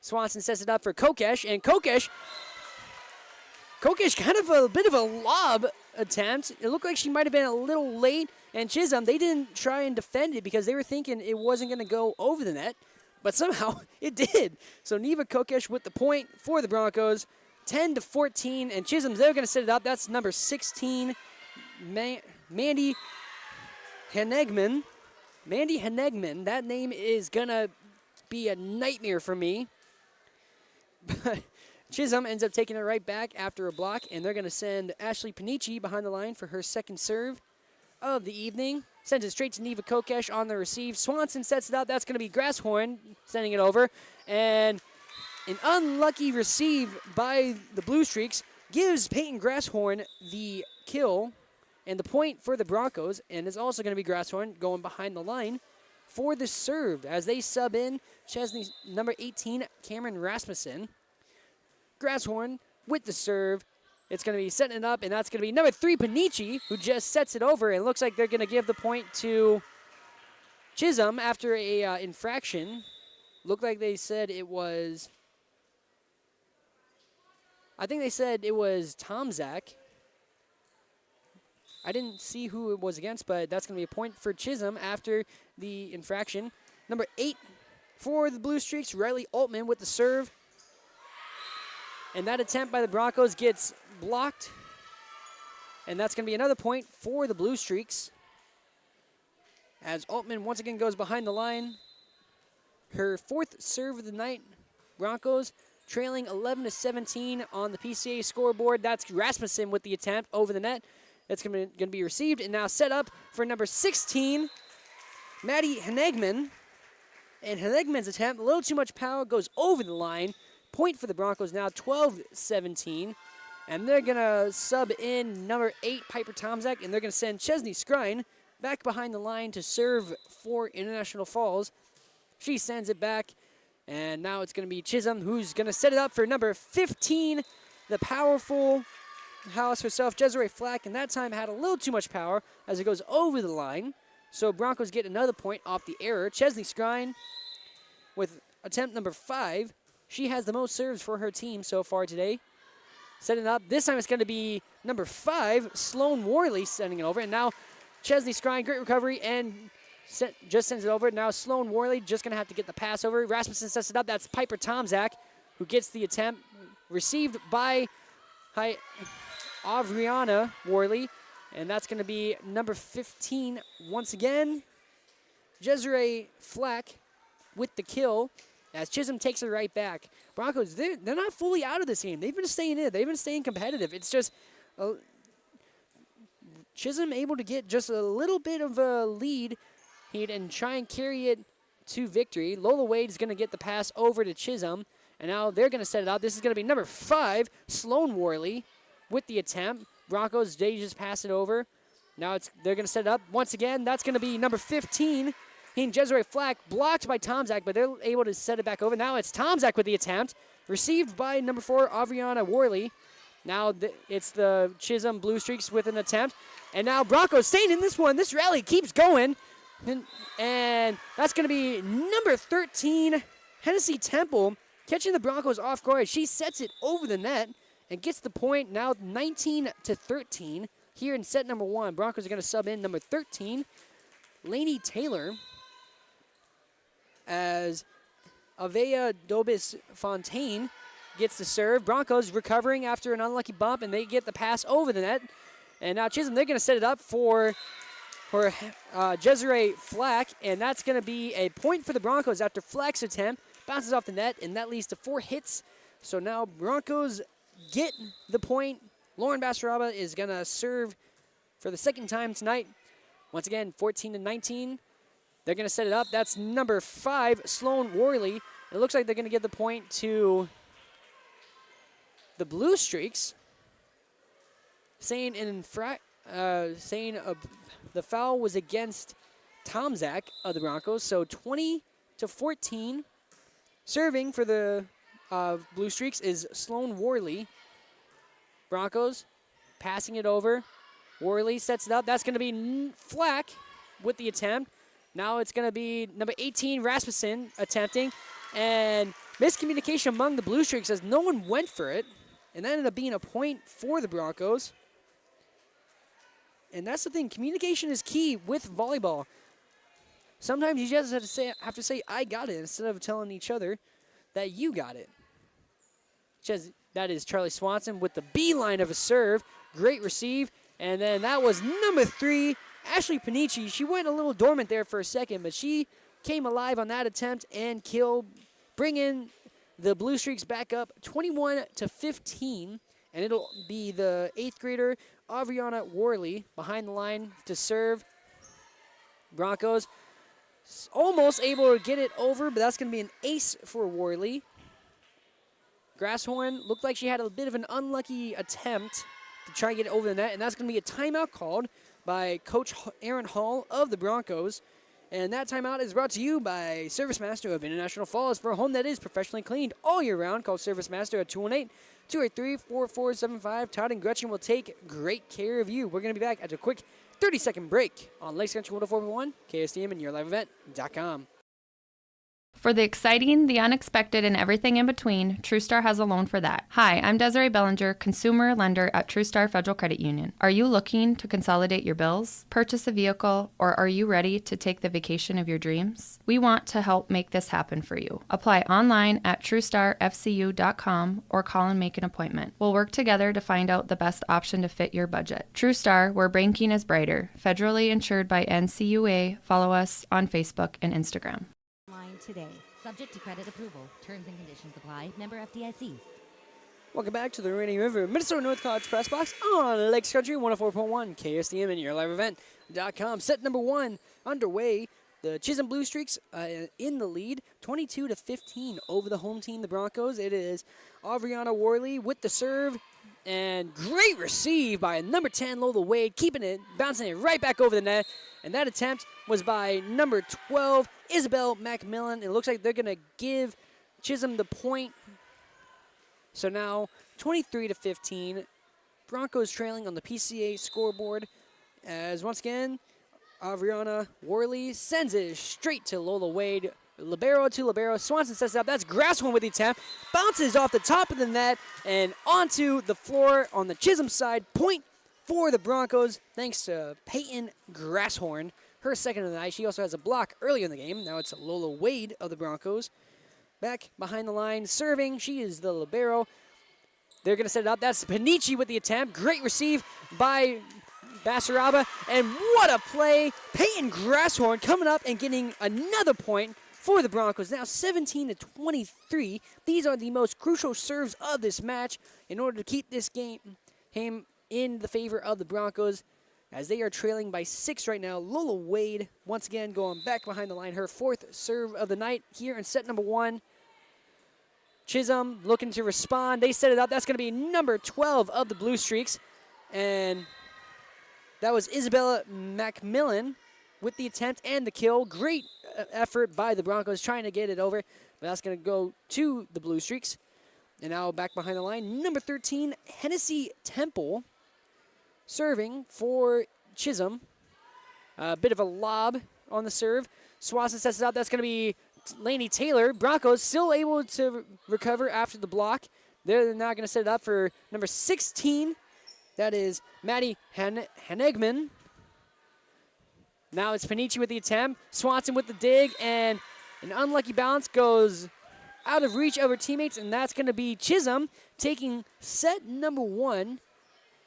Swanson sets it up for Kokesh, and Kokesh kind of a bit of a lob attempt. It looked like she might have been a little late, and Chisholm, they didn't try and defend it because they were thinking it wasn't going to go over the net, but somehow it did. So Neva Kokesh with the point for the Broncos, 10-14, and Chisholm, they're going to set it up. That's number 16, Mandy Henegman. Mandy Henegman, that name is going to be a nightmare for me. But Chisholm ends up taking it right back after a block, and they're going to send Ashley Panici behind the line for her second serve of the evening. Sends it straight to Neva Kokesh on the receive. Swanson sets it up. That's going to be Grasshorn sending it over. And an unlucky receive by the Blue Streaks gives Peyton Grasshorn the kill and the point for the Broncos, and it's also going to be Grasshorn going behind the line for the serve as they sub in Chesney's number 18, Cameron Rasmussen. Grasshorn with the serve. It's going to be setting it up, and that's going to be number 3, Panici, who just sets it over. And it looks like they're going to give the point to Chisholm after a infraction. Looked like they said it was, I think they said it was Tomzak. I didn't see who it was against, but that's going to be a point for Chisholm after the infraction. Number 8 for the Blue Streaks, Riley Altman with the serve. And that attempt by the Broncos gets blocked. And that's going to be another point for the Blue Streaks. As Altman once again goes behind the line. Her 4th serve of the night. Broncos trailing 11-17 on the PCA scoreboard. That's Rasmussen with the attempt over the net. That's going to be received and now set up for number 16, Maddie Henegman. And Henegman's attempt, a little too much power, goes over the line. Point for the Broncos now, 12-17. And they're going to sub in number 8, Piper Tomzak, and they're going to send Chesney Skrine back behind the line to serve for International Falls. She sends it back, and now it's going to be Chisholm who's going to set it up for number 15, the powerful house herself, Desiree Flack, and that time had a little too much power as it goes over the line. So Broncos get another point off the error. Chesney Skrine with attempt number 5. She has the most serves for her team so far today. Setting it up. This time it's going to be number 5, Sloan Worley, sending it over. And now Chesney Skrine, great recovery, and just sends it over. Now Sloan Worley just going to have to get the pass over. Rasmussen sets it up. That's Piper Tomzak who gets the attempt. Received by Avriana Worley. And that's going to be number 15 once again. Desiree Flack with the kill as Chisholm takes it right back. Broncos, they're not fully out of this game. They've been staying in. They've been staying competitive. It's just Chisholm able to get just a little bit of a lead and try and carry it to victory. Lola Wade is going to get the pass over to Chisholm, and now they're going to set it out. This is going to be number 5, Sloan Worley, with the attempt. Broncos, they just pass it over. Now they're going to set it up. Once again, that's going to be number 15. Desiree Flack blocked by Tomzak, but they're able to set it back over. Now it's Tomzak with the attempt. Received by number 4, Avriana Worley. Now it's the Chisholm Blue Streaks with an attempt. And now Broncos staying in this one. This rally keeps going. And that's going to be number 13, Hennessy Temple, catching the Broncos off guard. She sets it over the net and gets the point. Now 19-13 here in set number 1. Broncos are going to sub in number 13, Lainey Taylor, as Avea Dobis Fontaine gets the serve. Broncos recovering after an unlucky bump, and they get the pass over the net. And now Chisholm, they're going to set it up for Desiree Flack, and that's going to be a point for the Broncos after Flack's attempt. Bounces off the net, and that leads to 4 hits. So now Broncos get the point. Lauren Basaraba is going to serve for the second time tonight. Once again, 14-19. They're going to set it up. That's number 5, Sloan Worley. It looks like they're going to give the point to the Blue Streaks, saying the foul was against Tomzak of the Broncos. So 20-14. Serving for the Blue Streaks is Sloan Worley. Broncos passing it over. Worley sets it up. That's going to be Flack with the attempt. Now it's going to be number 18, Rasmussen, attempting. And miscommunication among the Blue Streaks as no one went for it. And that ended up being a point for the Broncos. And that's the thing. Communication is key with volleyball. Sometimes you just have to say, I got it, instead of telling each other that you got it. That is Charlie Swanson with the beeline of a serve. Great receive. And then that was number 3, Ashley Panici. She went a little dormant there for a second, but she came alive on that attempt and bringing the Blue Streaks back up 21-15. And it'll be the 8th grader, Avriana Worley, behind the line to serve. Broncos almost able to get it over, but that's going to be an ace for Worley. Grasshorn looked like she had a bit of an unlucky attempt to try and get it over the net, and that's going to be a timeout called by Coach Aaron Hall of the Broncos. And that timeout is brought to you by Service Master of International Falls. For a home that is professionally cleaned all year round, call Service Master at 218-283-4475. Todd and Gretchen will take great care of you. We're going to be back after a quick 30-second break on Lakes Country 104.1, KSDM, and YourLiveEvent.com. For the exciting, the unexpected, and everything in between, TrueStar has a loan for that. Hi, I'm Desiree Bellinger, consumer lender at TrueStar Federal Credit Union. Are you looking to consolidate your bills, purchase a vehicle, or are you ready to take the vacation of your dreams? We want to help make this happen for you. Apply online at TrueStarFCU.com or call and make an appointment. We'll work together to find out the best option to fit your budget. TrueStar, where banking is brighter. Federally insured by NCUA. Follow us on Facebook and Instagram. Today. Subject to credit approval. Terms and conditions apply. Member FDIC. Welcome back to the Rainy River Minnesota North College Press Box on Lakes Country 104.1 KSDM and YourLiveEvent.com. Set number 1 underway. The Chisholm Blue Streaks in the lead, 22-15 over the home team, the Broncos. It is Avriana Worley with the serve. And great receive by number 10, Lola Wade, keeping it, bouncing it right back over the net. And that attempt was by number 12, Isabel Macmillan. It looks like they're going to give Chisholm the point. So now 23-15, Broncos trailing on the PCA scoreboard. As once again, Avriana Worley sends it straight to Lola Wade. Libero to Libero. Swanson sets it up. That's Grasshorn with the attempt. Bounces off the top of the net and onto the floor on the Chisholm side. Point for the Broncos thanks to Peyton Grasshorn. Her second of the night. She also has a block earlier in the game. Now it's Lola Wade of the Broncos. Back behind the line, serving. She is the Libero. They're going to set it up. That's Panici with the attempt. Great receive by Basaraba. And what a play. Peyton Grasshorn coming up and getting another point for the Broncos. Now 17-23. These are the most crucial serves of this match in order to keep this game in the favor of the Broncos as they are trailing by 6 right now. Lola Wade once again going back behind the line. Her 4th serve of the night here in set number 1. Chisholm looking to respond. They set it up. That's going to be number 12 of the Blue Streaks. And that was Isabella Macmillan with the attempt and the kill. Great effort by the Broncos trying to get it over. But that's going to go to the Blue Streaks. And now back behind the line, number 13, Hennessy Temple, serving for Chisholm. A bit of a lob on the serve. Swanson sets it up. That's going to be Lainey Taylor. Broncos still able to recover after the block. They're now going to set it up for number 16. That is Maddie Hanegman. Now it's Panici with the attempt. Swanson with the dig, and an unlucky bounce goes out of reach of her teammates, and that's going to be Chisholm taking set number 1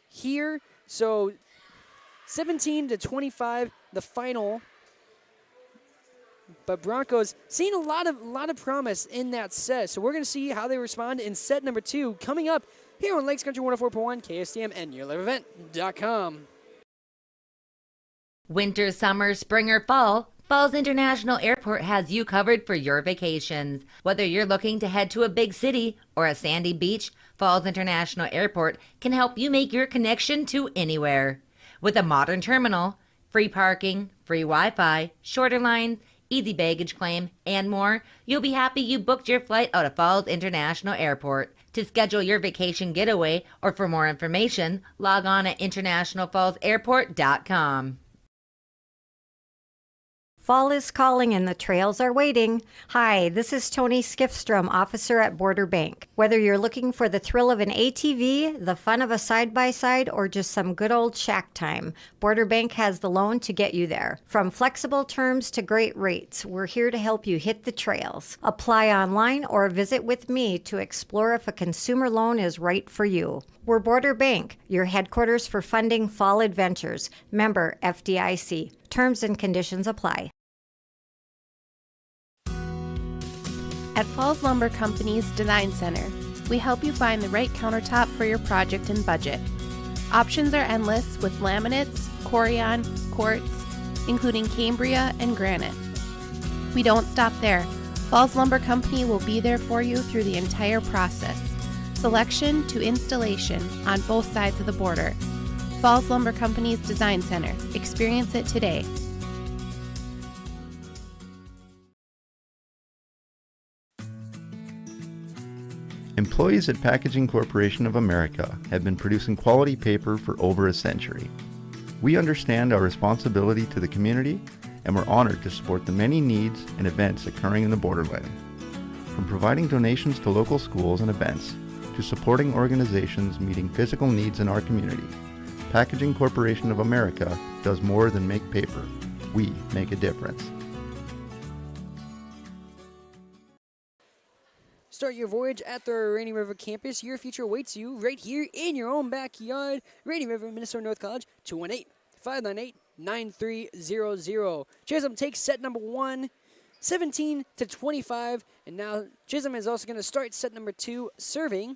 here. So 17-25, the final. But Broncos seeing a lot of promise in that set. So we're going to see how they respond in set number 2 coming up here on Lakes Country 104.1 KSDM and YourLiveEvent.com. Winter, summer, spring, or fall, Falls International Airport has you covered for your vacations. Whether you're looking to head to a big city or a sandy beach, Falls International Airport can help you make your connection to anywhere. With a modern terminal, free parking, free Wi-Fi, shorter lines, easy baggage claim, and more, you'll be happy you booked your flight out of Falls International Airport. To schedule your vacation getaway or for more information, log on at internationalfallsairport.com. Fall is calling and the trails are waiting. Hi, this is Tony Skiffstrom, officer at Border Bank. Whether you're looking for the thrill of an ATV, the fun of a side-by-side, or just some good old shack time, Border Bank has the loan to get you there. From flexible terms to great rates, we're here to help you hit the trails. Apply online or visit with me to explore if a consumer loan is right for you. We're Border Bank, your headquarters for funding fall adventures. Member FDIC. Terms and conditions apply. At Falls Lumber Company's Design Center, we help you find the right countertop for your project and budget. Options are endless with laminates, Corian, quartz, including Cambria and granite. We don't stop there. Falls Lumber Company will be there for you through the entire process, selection to installation on both sides of the border. Falls Lumber Company's Design Center. Experience it today. Employees at Packaging Corporation of America have been producing quality paper for over a century. We understand our responsibility to the community, and we're honored to support the many needs and events occurring in the borderland. From providing donations to local schools and events, to supporting organizations meeting physical needs in our community, Packaging Corporation of America does more than make paper. We make a difference. Start your voyage at the Rainy River campus. Your future awaits you right here in your own backyard. Rainy River, Minnesota North College, 218-598-9300. Chisholm takes set number 1, 17-25. And now Chisholm is also going to start set number 2, serving.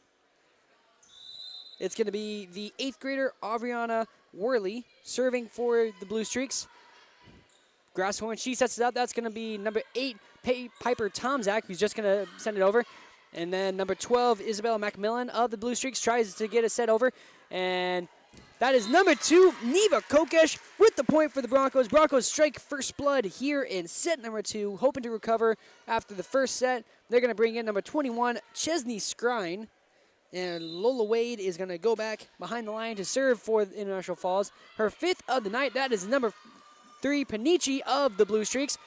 It's going to be the 8th grader, Aviana Worley, serving for the Blue Streaks. Grasshorn, she sets it up. That's going to be number 8, Piper Tomzak, who's just going to send it over. And then number 12, Isabella Macmillan of the Blue Streaks tries to get a set over. And that is number 2, Neva Kokesh with the point for the Broncos. Broncos strike first blood here in set number 2, hoping to recover after the first set. They're going to bring in number 21, Chesney Skrine. And Lola Wade is going to go back behind the line to serve for the International Falls. Her 5th of the night, that is number 3, Panici of the Blue Streaks.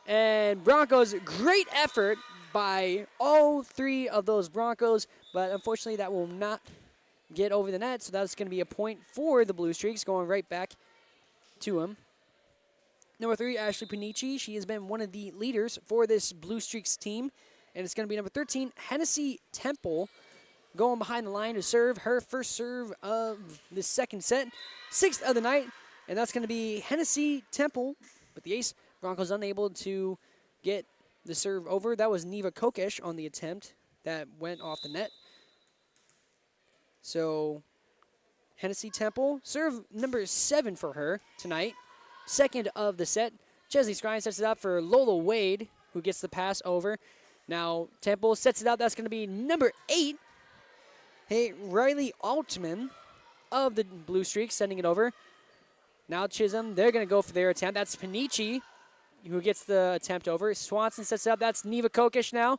And Broncos, great effort by all 3 of those Broncos, but unfortunately that will not get over the net, so that's going to be a point for the Blue Streaks, going right back to him. Number 3, Ashley Panici. She has been one of the leaders for this Blue Streaks team, and it's going to be number 13, Hennessy Temple, going behind the line to serve her first serve of the second set. 6th of the night, and that's going to be Hennessy Temple with the ace. Broncos unable to get the serve over. That was Neva Kokesh on the attempt that went off the net. So Hennessy Temple, serve number 7 for her tonight. 2nd of the set. Chesley Skrine sets it up for Lola Wade, who gets the pass over. Now Temple sets it out. That's going to be number 8. Hey, Riley Altman of the Blue Streaks sending it over. Now Chisholm, they're going to go for their attempt. That's Panici who gets the attempt over. Swanson sets it up. That's Neva Kokesh now.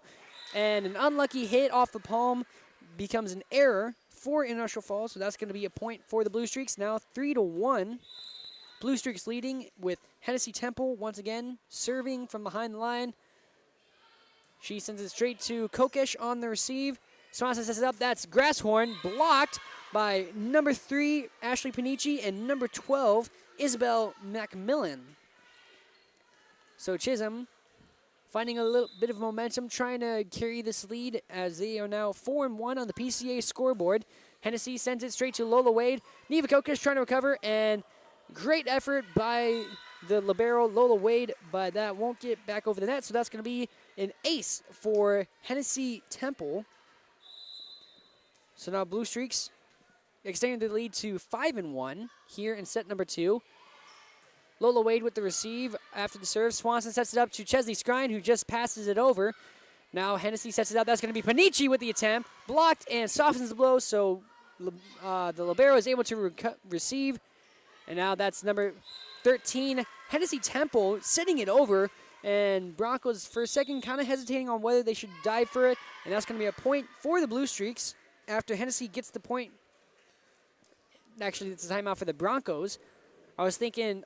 And an unlucky hit off the palm becomes an error for International Falls. So that's going to be a point for the Blue Streaks. Now 3-1. Blue Streaks leading with Hennessy Temple once again serving from behind the line. She sends it straight to Kokesh on the receive. Swanson sets it up. That's Grasshorn blocked by number 3, Ashley Panici, and number 12, Isabel Macmillan. So Chisholm finding a little bit of momentum, trying to carry this lead as they are now 4-1 on the PCA scoreboard. Hennessy sends it straight to Lola Wade. Neva Kokesh trying to recover, and great effort by the libero Lola Wade, but that won't get back over the net, so that's going to be an ace for Hennessy Temple. So now Blue Streaks extending the lead to 5-1 here in set number 2. Lola Wade with the receive after the serve. Swanson sets it up to Chesley Skrine, who just passes it over. Now Hennessy sets it out. That's going to be Panici with the attempt. Blocked and softens the blow, so the libero is able to receive. And now that's number 13, Hennessy Temple, sending it over. And Broncos, for a second, kind of hesitating on whether they should dive for it. And that's going to be a point for the Blue Streaks after Hennessy gets the point. Actually, it's a timeout for the Broncos. I was thinking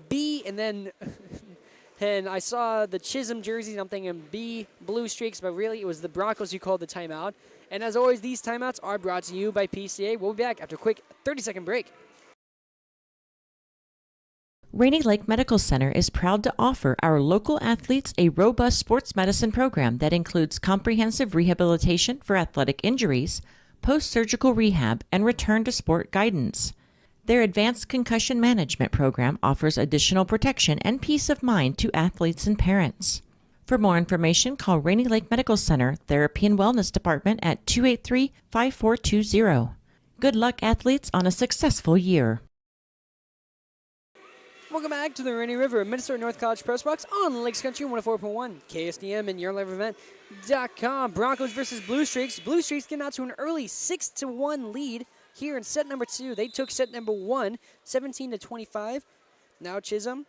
B, and then and I saw the Chisholm jersey, and I'm thinking B, Blue Streaks, but really it was the Broncos who called the timeout. And as always, these timeouts are brought to you by PCA. We'll be back after a quick 30-second break. Rainy Lake Medical Center is proud to offer our local athletes a robust sports medicine program that includes comprehensive rehabilitation for athletic injuries, post-surgical rehab, and return to sport guidance. Their advanced concussion management program offers additional protection and peace of mind to athletes and parents. For more information, call Rainy Lake Medical Center Therapy and Wellness Department at 283-5420. Good luck, athletes, on a successful year. Welcome back to the Rainy River Minnesota North College Press Box on Lakes Country 104.1 KSDM and YourLiveEvent.com. Broncos versus Blue Streaks. Blue Streaks getting out to an early 6-1 lead here in set number 2. They took set number 1, 17-25. Now Chisholm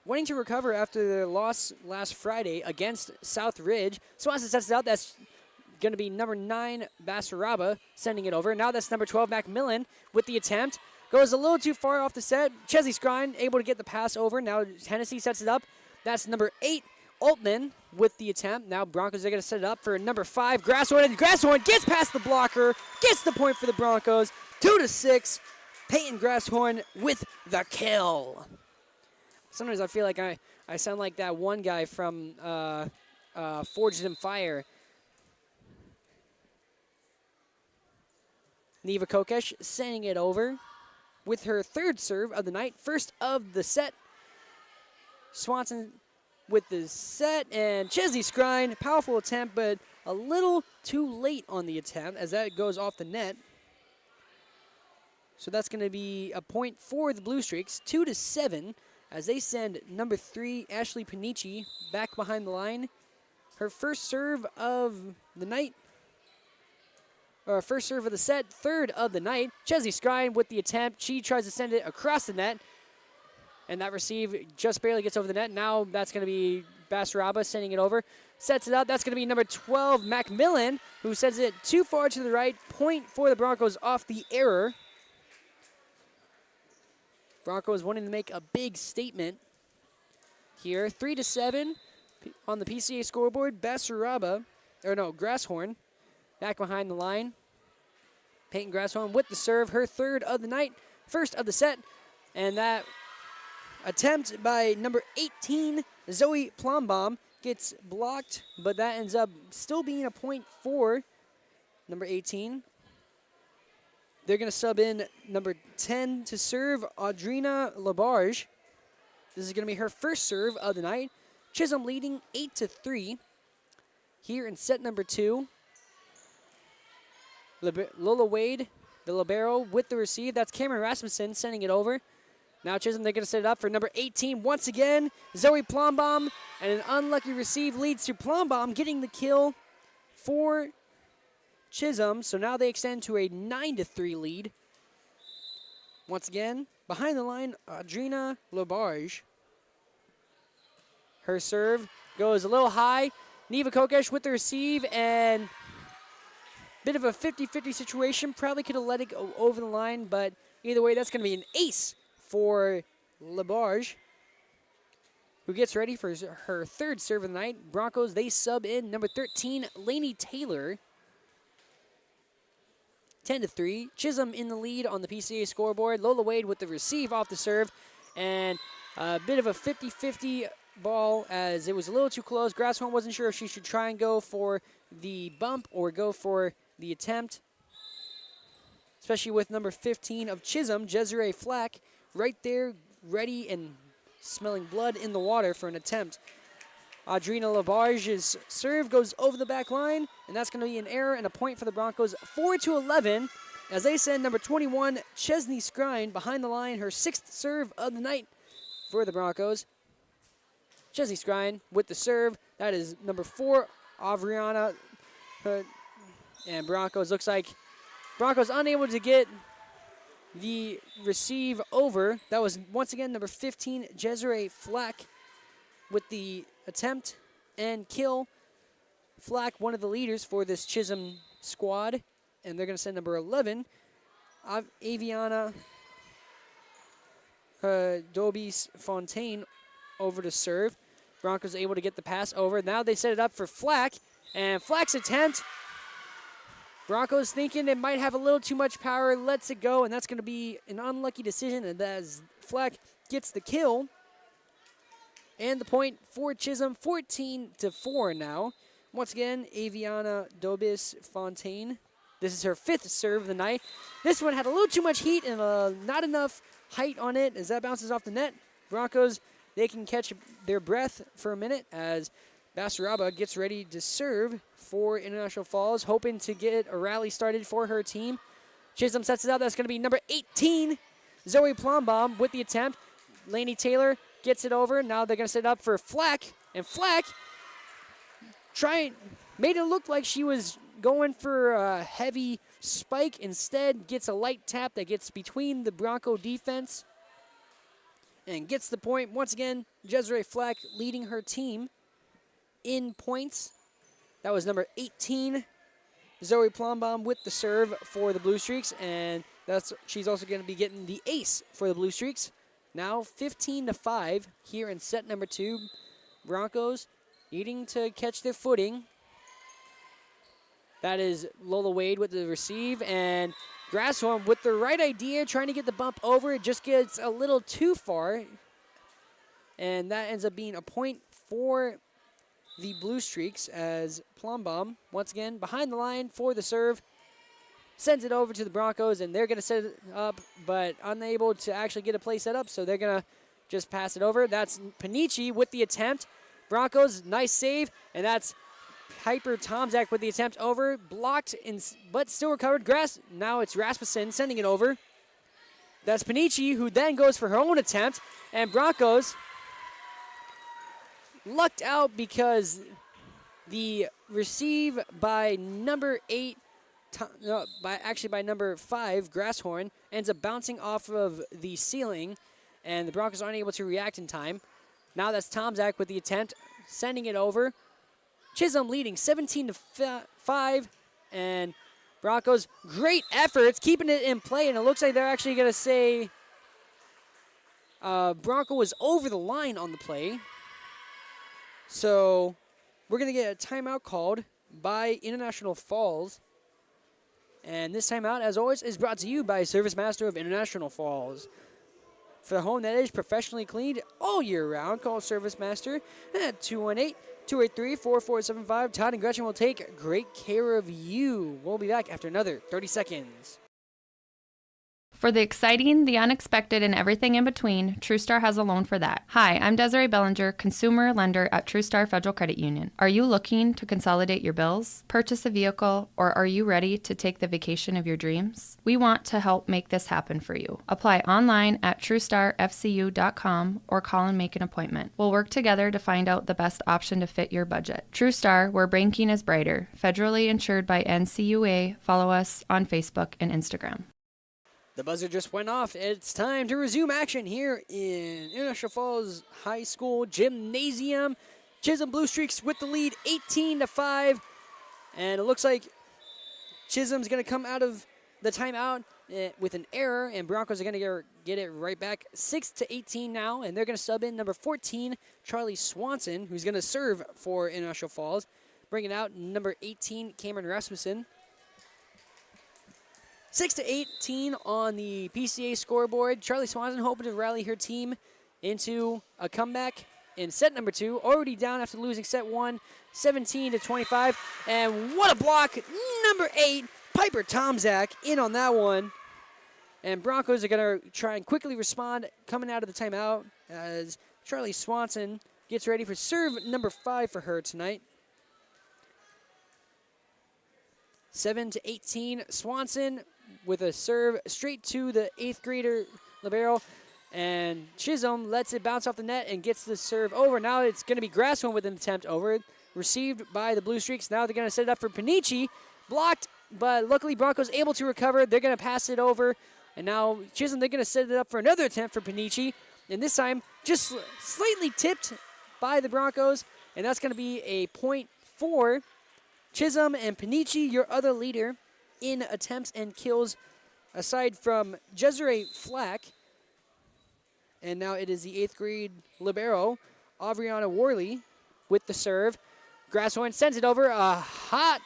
wanting to recover after their loss last Friday against South Ridge. Swanson sets it out. That's going to be number 9, Basaraba, sending it over. Now that's number 12, Macmillan, with the attempt. Goes a little too far off the set. Chesley Scrine able to get the pass over. Now Hennessy sets it up. That's number 8, Altman, with the attempt. Now Broncos are going to set it up for number 5, Grasshorn. And Grasshorn gets past the blocker, gets the point for the Broncos. 2-6. Peyton Grasshorn with the kill. Sometimes I feel like I sound like that one guy from Forged in Fire. Neva Kokesh sending it over with her 3rd serve of the night, first of the set. Swanson with the set, and Chesley Scrine, powerful attempt, but a little too late on the attempt as that goes off the net. So that's going to be a point for the Blue Streaks, 2-7, as they send number 3, Ashley Panici, back behind the line. Her first serve of the night. Or first serve of the set, 3rd of the night. Chesley Scrine with the attempt. She tries to send it across the net. And that receive just barely gets over the net. Now that's going to be Basaraba sending it over. Sets it up. That's going to be number 12, Macmillan, who sends it too far to the right. Point for the Broncos off the error. Broncos wanting to make a big statement here. 3-7 on the PCA scoreboard. Grasshorn back behind the line. Peyton Grasshorn with the serve, her 3rd of the night, 1st of the set. And that attempt by number 18, Zoe Plombaum, gets blocked, but that ends up still being a point for number 18. They're going to sub in number 10 to serve, Audrina Labarge. This is going to be her first serve of the night. Chisholm leading 8-3 here in set number 2. Lola Wade, the libero, with the receive. That's Cameron Rasmussen sending it over. Now Chisholm, they're going to set it up for number 18 once again. Zoe Plombaum, and an unlucky receive leads to Plombaum getting the kill for Chisholm. So now they extend to a 9-3 lead. Once again, behind the line, Audrina Labarge. Her serve goes a little high. Neva Kokesh with the receive, and bit of a 50-50 situation. Probably could have let it go over the line, but either way, that's going to be an ace for Labarge, who gets ready for her 3rd serve of the night. Broncos, they sub in number 13, Lainey Taylor. 10-3. Chisholm in the lead on the PCA scoreboard. Lola Wade with the receive off the serve, and a bit of a 50-50 ball as it was a little too close. Grasshorn wasn't sure if she should try and go for the bump or go for the attempt, especially with number 15 of Chisholm, Desiree Flack, right there, ready and smelling blood in the water for an attempt. Audrina Labarge's serve goes over the back line, and that's going to be an error and a point for the Broncos, 4-11, as they send number 21, Chesney Scrine, behind the line, her 6th serve of the night for the Broncos. Chesney Scrine with the serve. That is number 4, Avriana. And Broncos, looks like Broncos unable to get the receive over. That was once again number 15, Desiree Flack, with the attempt and kill. Flack, one of the leaders for this Chisholm squad. And they're going to send number 11, Aviana Dobis Fontaine, over to serve. Broncos able to get the pass over. Now they set it up for Flack. And Flack's attempt, Broncos thinking it might have a little too much power, lets it go, and that's going to be an unlucky decision, and as Flack gets the kill. And the point for Chisholm, 14-4 now. Once again, Aviana Dobis Fontaine. This is her 5th serve of the night. This one had a little too much heat and not enough height on it as that bounces off the net. Broncos, they can catch their breath for a minute as Basaraba gets ready to serve for International Falls, hoping to get a rally started for her team. Chisholm sets it up. That's going to be number 18, Zoe Plombaum, with the attempt. Lainey Taylor gets it over. Now they're going to set it up for Flack. And Flack made it look like she was going for a heavy spike. Instead, gets a light tap that gets between the Bronco defense and gets the point. Once again, Desiree Flack leading her team in points. That was number 18, Zoe Plombaum, with the serve for the Blue Streaks. And She's also going to be getting the ace for the Blue Streaks. Now 15-5 here in set number 2. Broncos needing to catch their footing. That is Lola Wade with the receive, and Grasshorn with the right idea, trying to get the bump over. It just gets a little too far, and that ends up being a point for the Blue Streaks as Plumbomb, once again, behind the line for the serve, sends it over to the Broncos, and they're going to set it up, but unable to actually get a play set up, so they're going to just pass it over. That's Panici with the attempt. Broncos, nice save, and that's Piper Tomczak with the attempt over, blocked, but still recovered. Now it's Rasmussen sending it over. That's Panici, who then goes for her own attempt, and Broncos lucked out because the receive by number 8, by number 5, Grasshorn, ends up bouncing off of the ceiling, and the Broncos aren't able to react in time. Now that's Tomczak with the attempt, sending it over. Chisholm leading 17-5, and Broncos, great efforts, keeping it in play, and it looks like they're actually going to say Bronco was over the line on the play. So we're going to get a timeout called by International Falls. And this timeout, as always, is brought to you by Service Master of International Falls. For the home that is professionally cleaned all year round, call Service Master at 218-283-4475. Todd and Gretchen will take great care of you. We'll be back after another 30 seconds. For the exciting, the unexpected, and everything in between, TrueStar has a loan for that. Hi, I'm Desiree Bellinger, consumer lender at TrueStar Federal Credit Union. Are you looking to consolidate your bills, purchase a vehicle, or are you ready to take the vacation of your dreams? We want to help make this happen for you. Apply online at TrueStarFCU.com or call and make an appointment. We'll work together to find out the best option to fit your budget. TrueStar, where banking is brighter. Federally insured by NCUA. Follow us on Facebook and Instagram. The buzzer just went off. It's time to resume action here in International Falls High School Gymnasium. Chisholm Blue Streaks with the lead, 18-5. And it looks like Chisholm's going to come out of the timeout with an error, and Broncos are going to get it right back. 6-18 now, and they're going to sub in number 14, Charlie Swanson, who's going to serve for International Falls. Bringing out number 18, Cameron Rasmussen. 6-18 on the PCA scoreboard. Charlie Swanson hoping to rally her team into a comeback in set number 2. Already down after losing set 1, 17-25. And what a block. Number 8, Piper Tomczak in on that one. And Broncos are going to try and quickly respond coming out of the timeout as Charlie Swanson gets ready for serve number 5 for her tonight. 7-18, Swanson with a serve straight to the 8th grader libero, and Chisholm lets it bounce off the net and gets the serve over. Now it's going to be Grasshorn with an attempt over, received by the Blue Streaks. Now they're going to set it up for Panici, blocked, but luckily Broncos able to recover. They're going to pass it over, and now Chisholm, they're going to set it up for another attempt for Panici, and this time just slightly tipped by the Broncos, and that's going to be a point for Chisholm. And Panici, your other leader in attempts and kills, aside from Desiree Flack. And now it is the 8th grade libero, Avriana Worley, with the serve. Grasshorn sends it over, a hot,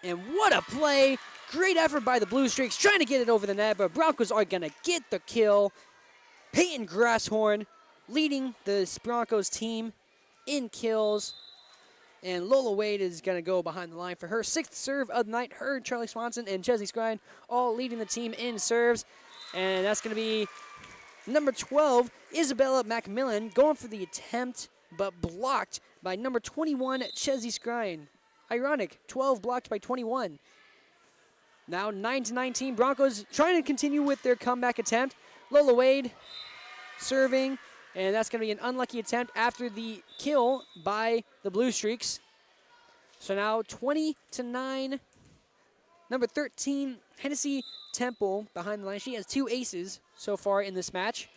and what a play. Great effort by the Blue Streaks, trying to get it over the net, but Broncos are gonna get the kill. Peyton Grasshorn leading the Broncos team in kills. And Lola Wade is going to go behind the line for her 6th serve of the night. Her, Charlie Swanson, and Chesley Scrine all leading the team in serves. And that's going to be number 12, Isabella Macmillan, going for the attempt, but blocked by number 21, Chesley Scrine. Ironic, 12 blocked by 21. Now 9-19, Broncos trying to continue with their comeback attempt. Lola Wade serving. And that's going to be an unlucky attempt after the kill by the Blue Streaks. So now 20-9. Number 13, Hennessy Temple behind the line. She has 2 aces so far in this match.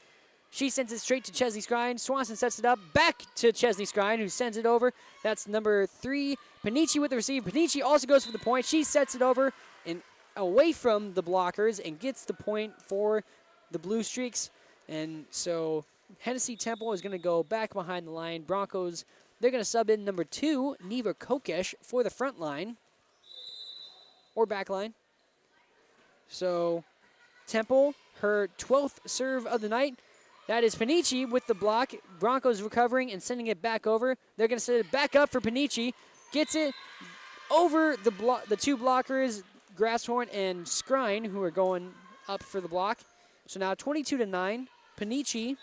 She sends it straight to Chesley Scrine. Swanson sets it up back to Chesley Scrine, who sends it over. That's number 3, Panici with the receive. Panici also goes for the point. She sets it over, and away from the blockers and gets the point for the Blue Streaks. And so Hennessy Temple is going to go back behind the line. Broncos, they're going to sub in number 2, Neva Kokesh, for the front line or back line. So Temple, her 12th serve of the night. That is Panici with the block. Broncos recovering and sending it back over. They're going to set it back up for Panici. Gets it over the two blockers, Grasshorn and Skrine, who are going up for the block. So now 22-9. Panici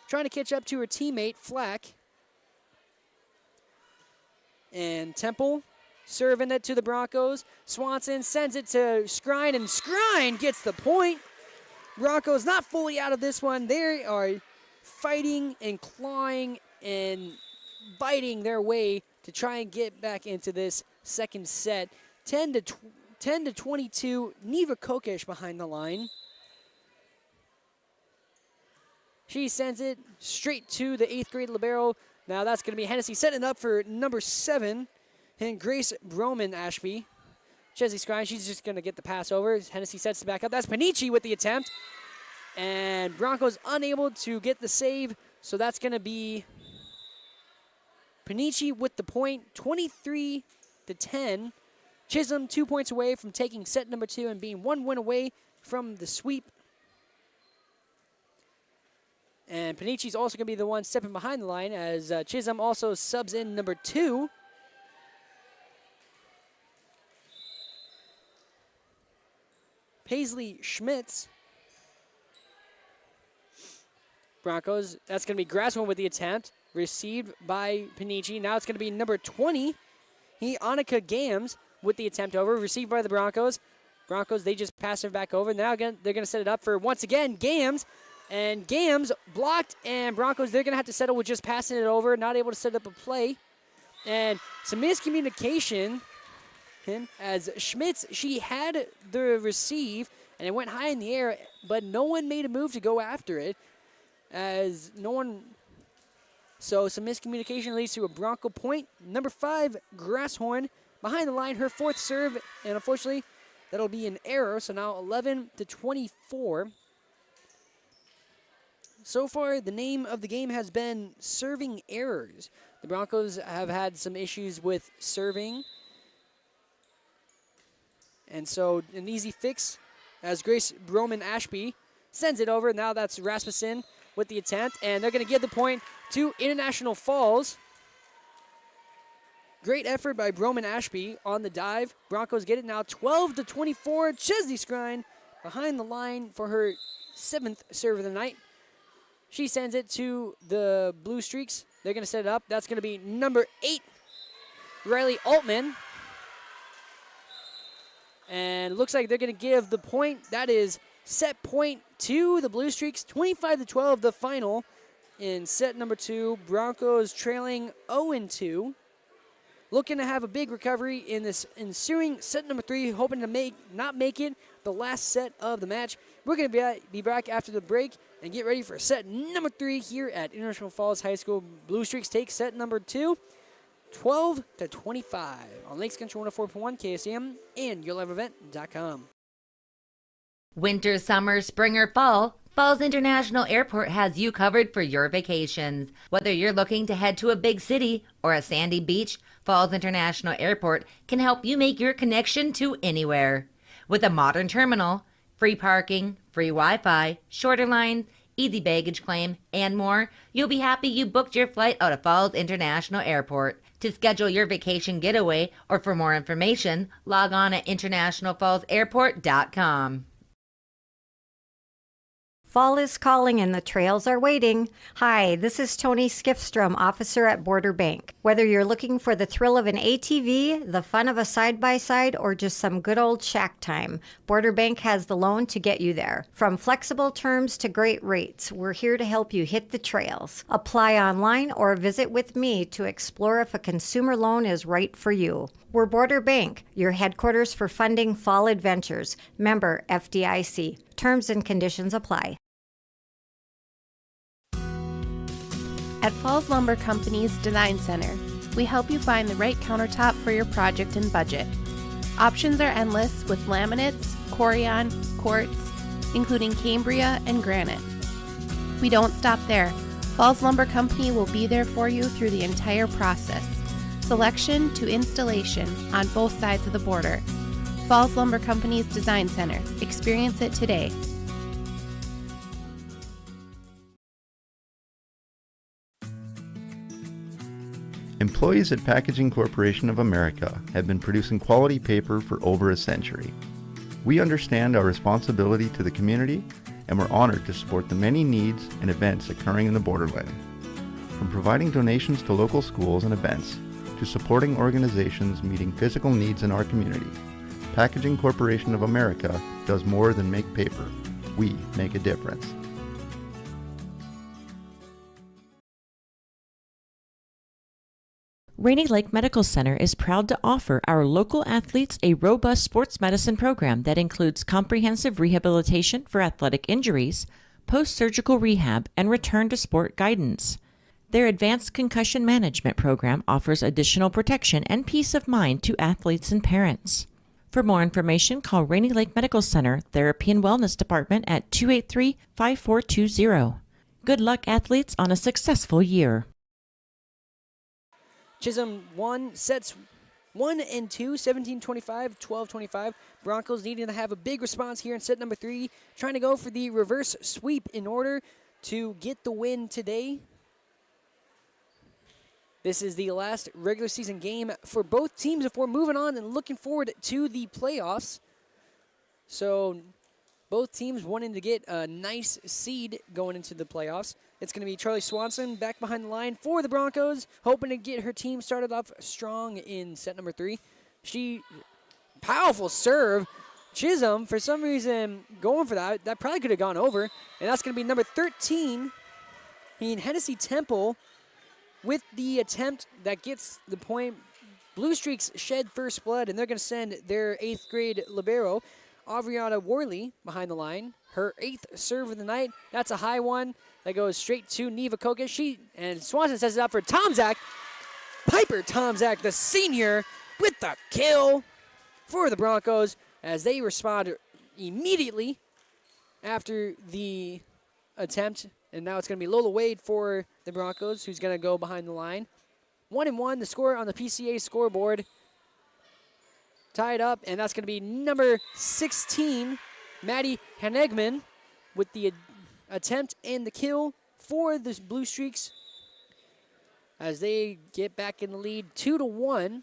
trying to catch up to her teammate, Flack. And Temple serving it to the Broncos. Swanson sends it to Skrine, and Skrine gets the point. Broncos not fully out of this one. They are fighting and clawing and biting their way to try and get back into this second set. 10 to 22, Neva Kokesh behind the line. She sends it straight to the 8th grade libero. Now that's going to be Hennessy setting up for number 7, and Grace Broman Ashby. Chesley Skrine, she's just going to get the pass over. Hennessy sets it back up. That's Panici with the attempt. And Broncos unable to get the save, so that's going to be Panici with the point, 23-10. Chisholm 2 points away from taking set number 2 and being 1 win away from the sweep. And Panici's also going to be the one stepping behind the line as Chisholm also subs in number 2. Paisley Schmitz. Broncos, that's going to be Grasshorn with the attempt. Received by Panici. Now it's going to be number 20. Annika Gams with the attempt over. Received by the Broncos. Broncos, they just pass it back over. Now again, they're going to set it up for, once again, Gams. And Gams blocked, and Broncos, they're going to have to settle with just passing it over. Not able to set up a play. And some miscommunication as Schmitz, she had the receive, and it went high in the air, but no one made a move to go after it. As no one, so some miscommunication leads to a Bronco point. Number 5, Grasshorn, behind the line, her 4th serve, and unfortunately, that'll be an error. So now 11-24. So far, the name of the game has been serving errors. The Broncos have had some issues with serving. And so an easy fix as Grace Broman Ashby sends it over. Now that's Rasmussen with the attempt, and they're going to give the point to International Falls. Great effort by Broman Ashby on the dive. Broncos get it now 12-24. Chesley Skrine behind the line for her 7th serve of the night. She sends it to the Blue Streaks. They're going to set it up. That's going to be number 8, Riley Altman. And it looks like they're going to give the point. That is set point to the Blue Streaks. 25-12 the final in set number 2. Broncos trailing 0-2. Looking to have a big recovery in this ensuing set number 3. Hoping to not make it the last set of the match. We're going to be back after the break and get ready for set number 3 here at International Falls High School. Blue Streaks take set number 2. 12-25 on Lakes Country 104.1 KSM and YourLiveEvent.com. Winter, summer, spring, or fall, Falls International Airport has you covered for your vacations. Whether you're looking to head to a big city or a sandy beach, Falls International Airport can help you make your connection to anywhere. With a modern terminal, free parking, free Wi-Fi, shorter lines, easy baggage claim, and more, you'll be happy you booked your flight out of Falls International Airport. To schedule your vacation getaway or for more information, log on at internationalfallsairport.com. Fall is calling and the trails are waiting. Hi, this is Tony Skiffstrom, officer at Border Bank. Whether you're looking for the thrill of an ATV, the fun of a side-by-side, or just some good old shack time, Border Bank has the loan to get you there. From flexible terms to great rates, we're here to help you hit the trails. Apply online or visit with me to explore if a consumer loan is right for you. We're Border Bank, your headquarters for funding fall adventures. Member FDIC. Terms and conditions apply. At Falls Lumber Company's Design Center, we help you find the right countertop for your project and budget. Options are endless with laminates, corian, quartz, including Cambria and granite. We don't stop there. Falls Lumber Company will be there for you through the entire process, selection to installation on both sides of the border. Falls Lumber Company's Design Center. Experience it today. Employees at Packaging Corporation of America have been producing quality paper for over a century. We understand our responsibility to the community, and we're honored to support the many needs and events occurring in the borderland. From providing donations to local schools and events, to supporting organizations meeting physical needs in our community, Packaging Corporation of America does more than make paper. We make a difference. Rainy Lake Medical Center is proud to offer our local athletes a robust sports medicine program that includes comprehensive rehabilitation for athletic injuries, post-surgical rehab, and return to sport guidance. Their advanced concussion management program offers additional protection and peace of mind to athletes and parents. For more information, call Rainy Lake Medical Center Therapy and Wellness Department at 283-5420. Good luck, athletes, on a successful year. Chisholm won sets 1 and 2, 17-25, 12-25. Broncos needing to have a big response here in set number 3, trying to go for the reverse sweep in order to get the win today. This is the last regular season game for both teams before moving on and looking forward to the playoffs. So both teams wanting to get a nice seed going into the playoffs. It's going to be Charlie Swanson back behind the line for the Broncos, hoping to get her team started off strong in set number 3. Powerful serve. Chisholm, for some reason, going for that. That probably could have gone over. And that's going to be number 13, Hennessy Temple, with the attempt that gets the point. Blue Streaks shed first blood, and they're going to send their 8th grade libero, Avriana Worley, behind the line. Her 8th serve of the night. That's a high one that goes straight to Neva Kokish. And Swanson sets it up for Tomczak. Piper Tomczak, the senior, with the kill for the Broncos as they respond immediately after the attempt. And now it's going to be Lola Wade for the Broncos, who's going to go behind the line. 1-1, the score on the PCA scoreboard. Tied up, and that's going to be number 16, Maddie Hanegman, with the attempt and the kill for the Blue Streaks as they get back in the lead 2-1.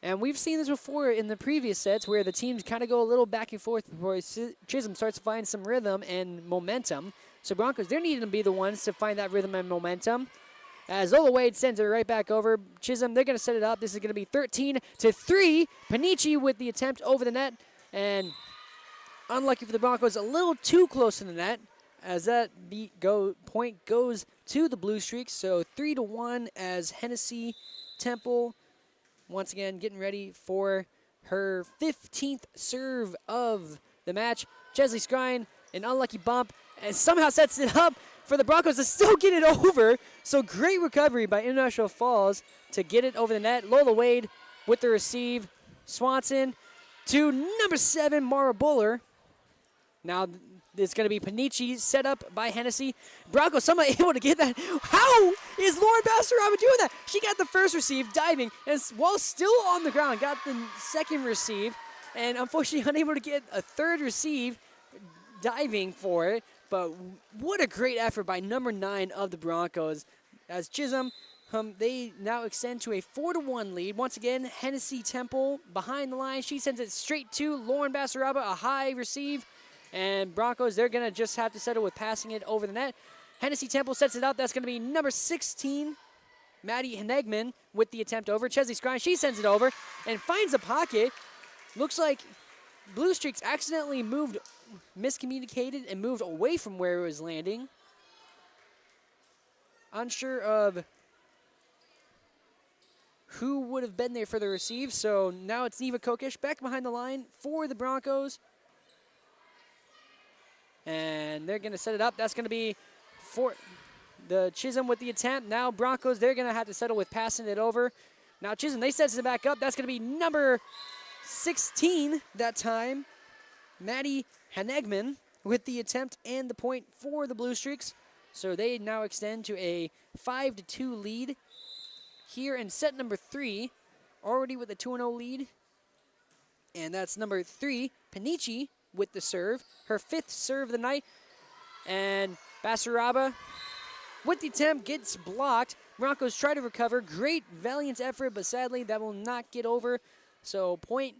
And we've seen this before in the previous sets where the teams kind of go a little back and forth before Chisholm starts to find some rhythm and momentum. So Broncos, they're needing to be the ones to find that rhythm and momentum. As Lola Wade sends it right back over. Chisholm, they're going to set it up. This is going to be 13-3. Panici with the attempt over the net. And unlucky for the Broncos, a little too close to the net as that point goes to the Blue Streaks. So 3-1 as Hennessy Temple, once again, getting ready for her 15th serve of the match. Chesley Skrine, an unlucky bump, and somehow sets it up for the Broncos to still get it over. So great recovery by International Falls to get it over the net. Lola Wade with the receive. Swanson to number 7, Mara Buller. Now it's going to be Panici set up by Hennessy. Broncos somehow able to get that. How is Lauren Bastaraba doing that? She got the first receive, diving, and while still on the ground, got the second receive, and unfortunately unable to get a third receive, diving for it. But what a great effort by number 9 of the Broncos. As Chisholm, they now extend to a 4-1 lead. Once again, Hennessy Temple behind the line. She sends it straight to Lauren Basaraba, a high receive. And Broncos, they're going to just have to settle with passing it over the net. Hennessy Temple sets it up. That's going to be number 16, Maddie Hanegman, with the attempt over. Chesley Skrine, she sends it over and finds a pocket. Looks like Blue Streaks accidentally miscommunicated and moved away from where it was landing. Unsure of who would have been there for the receive. So now it's Neva Kokish back behind the line for the Broncos. And they're going to set it up. That's going to be for the Chisholm with the attempt. Now Broncos, they're going to have to settle with passing it over. Now Chisholm, they sets it back up. That's going to be number 16 that time. Maddie Hanegman with the attempt and the point for the Blue Streaks. So they now extend to a 5-2 lead here in set number 3, already with a 2-0 lead. And that's number 3, Panici with the serve, her 5th serve of the night. And Basaraba with the attempt gets blocked. Broncos try to recover. Great, valiant effort, but sadly that will not get over. So point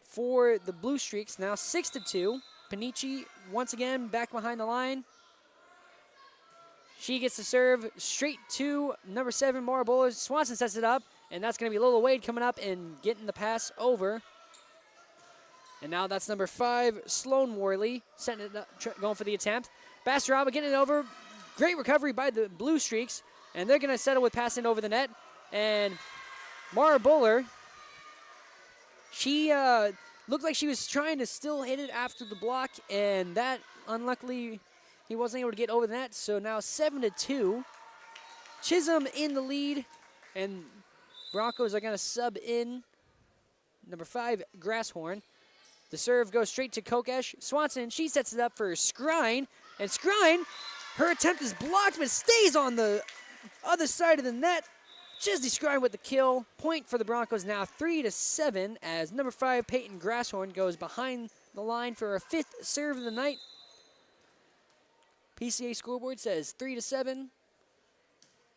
for the Blue Streaks, now 6-2. Panici once again back behind the line. She gets the serve straight to number 7, Mara Bowler. Swanson sets it up, and that's going to be Lola Wade coming up and getting the pass over. And now that's number 5, Sloan Worley, setting it up, going for the attempt. Basaraba getting it over. Great recovery by the Blue Streaks, and they're going to settle with passing over the net. And Mara Bowler, she looked like she was trying to still hit it after the block, and that, unluckily, he wasn't able to get over the net. So now 7-2. Chisholm in the lead, and Broncos are going to sub in number 5, Grasshorn. The serve goes straight to Kokesh. Swanson, she sets it up for Skrine. And Skrine, her attempt is blocked, but stays on the other side of the net. Chesney Skrine with the kill. Point for the Broncos now 3-7 as number 5, Peyton Grasshorn, goes behind the line for her 5th serve of the night. PCA scoreboard says 3-7.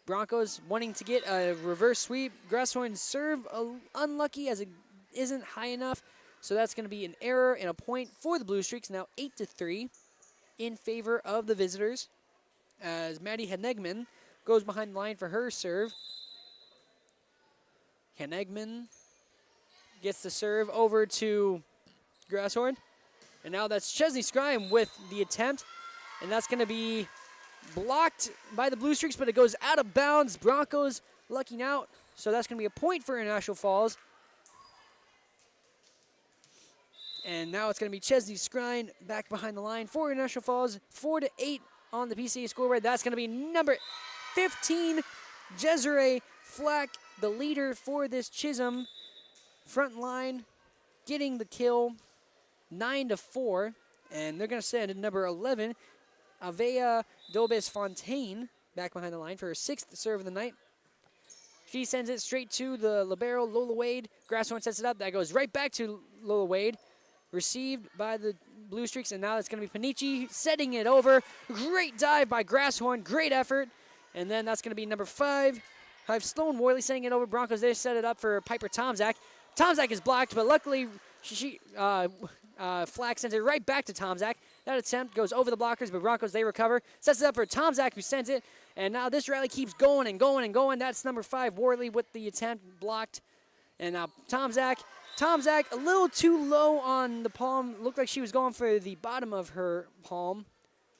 Broncos wanting to get a reverse sweep. Grasshorn's serve unlucky as it isn't high enough. So that's going to be an error and a point for the Blue Streaks, now 8-3 in favor of the visitors. As Maddie Hanegman goes behind the line for her serve. Hanegman gets the serve over to Grasshorn. And now that's Chesney Skrime with the attempt. And that's going to be blocked by the Blue Streaks, but it goes out of bounds. Broncos lucking out. So that's going to be a point for International Falls. And now it's going to be Chesney Skrine back behind the line for International Falls. 4-8 on the PCA scoreboard. That's going to be number 15, Desiree Flack, the leader for this Chisholm front line, getting the kill, 9-4. And they're going to send number 11, Avea Dobes Fontaine, back behind the line for her 6th serve of the night. She sends it straight to the libero, Lola Wade. Grasshorn sets it up. That goes right back to Lola Wade. Received by the Blue Streaks, and now it's going to be Panici setting it over. Great dive by Grasshorn, great effort. And then that's going to be number 5, Sloan Worley setting it over. Broncos, they set it up for Piper Tomzak. Tomzak is blocked, but luckily Flack sends it right back to Tomzak. That attempt goes over the blockers, but Broncos, they recover. Sets it up for Tomzak, who sends it. And now this rally keeps going and going and going. That's number 5, Worley, with the attempt blocked. And now Tomzak a little too low on the palm. Looked like she was going for the bottom of her palm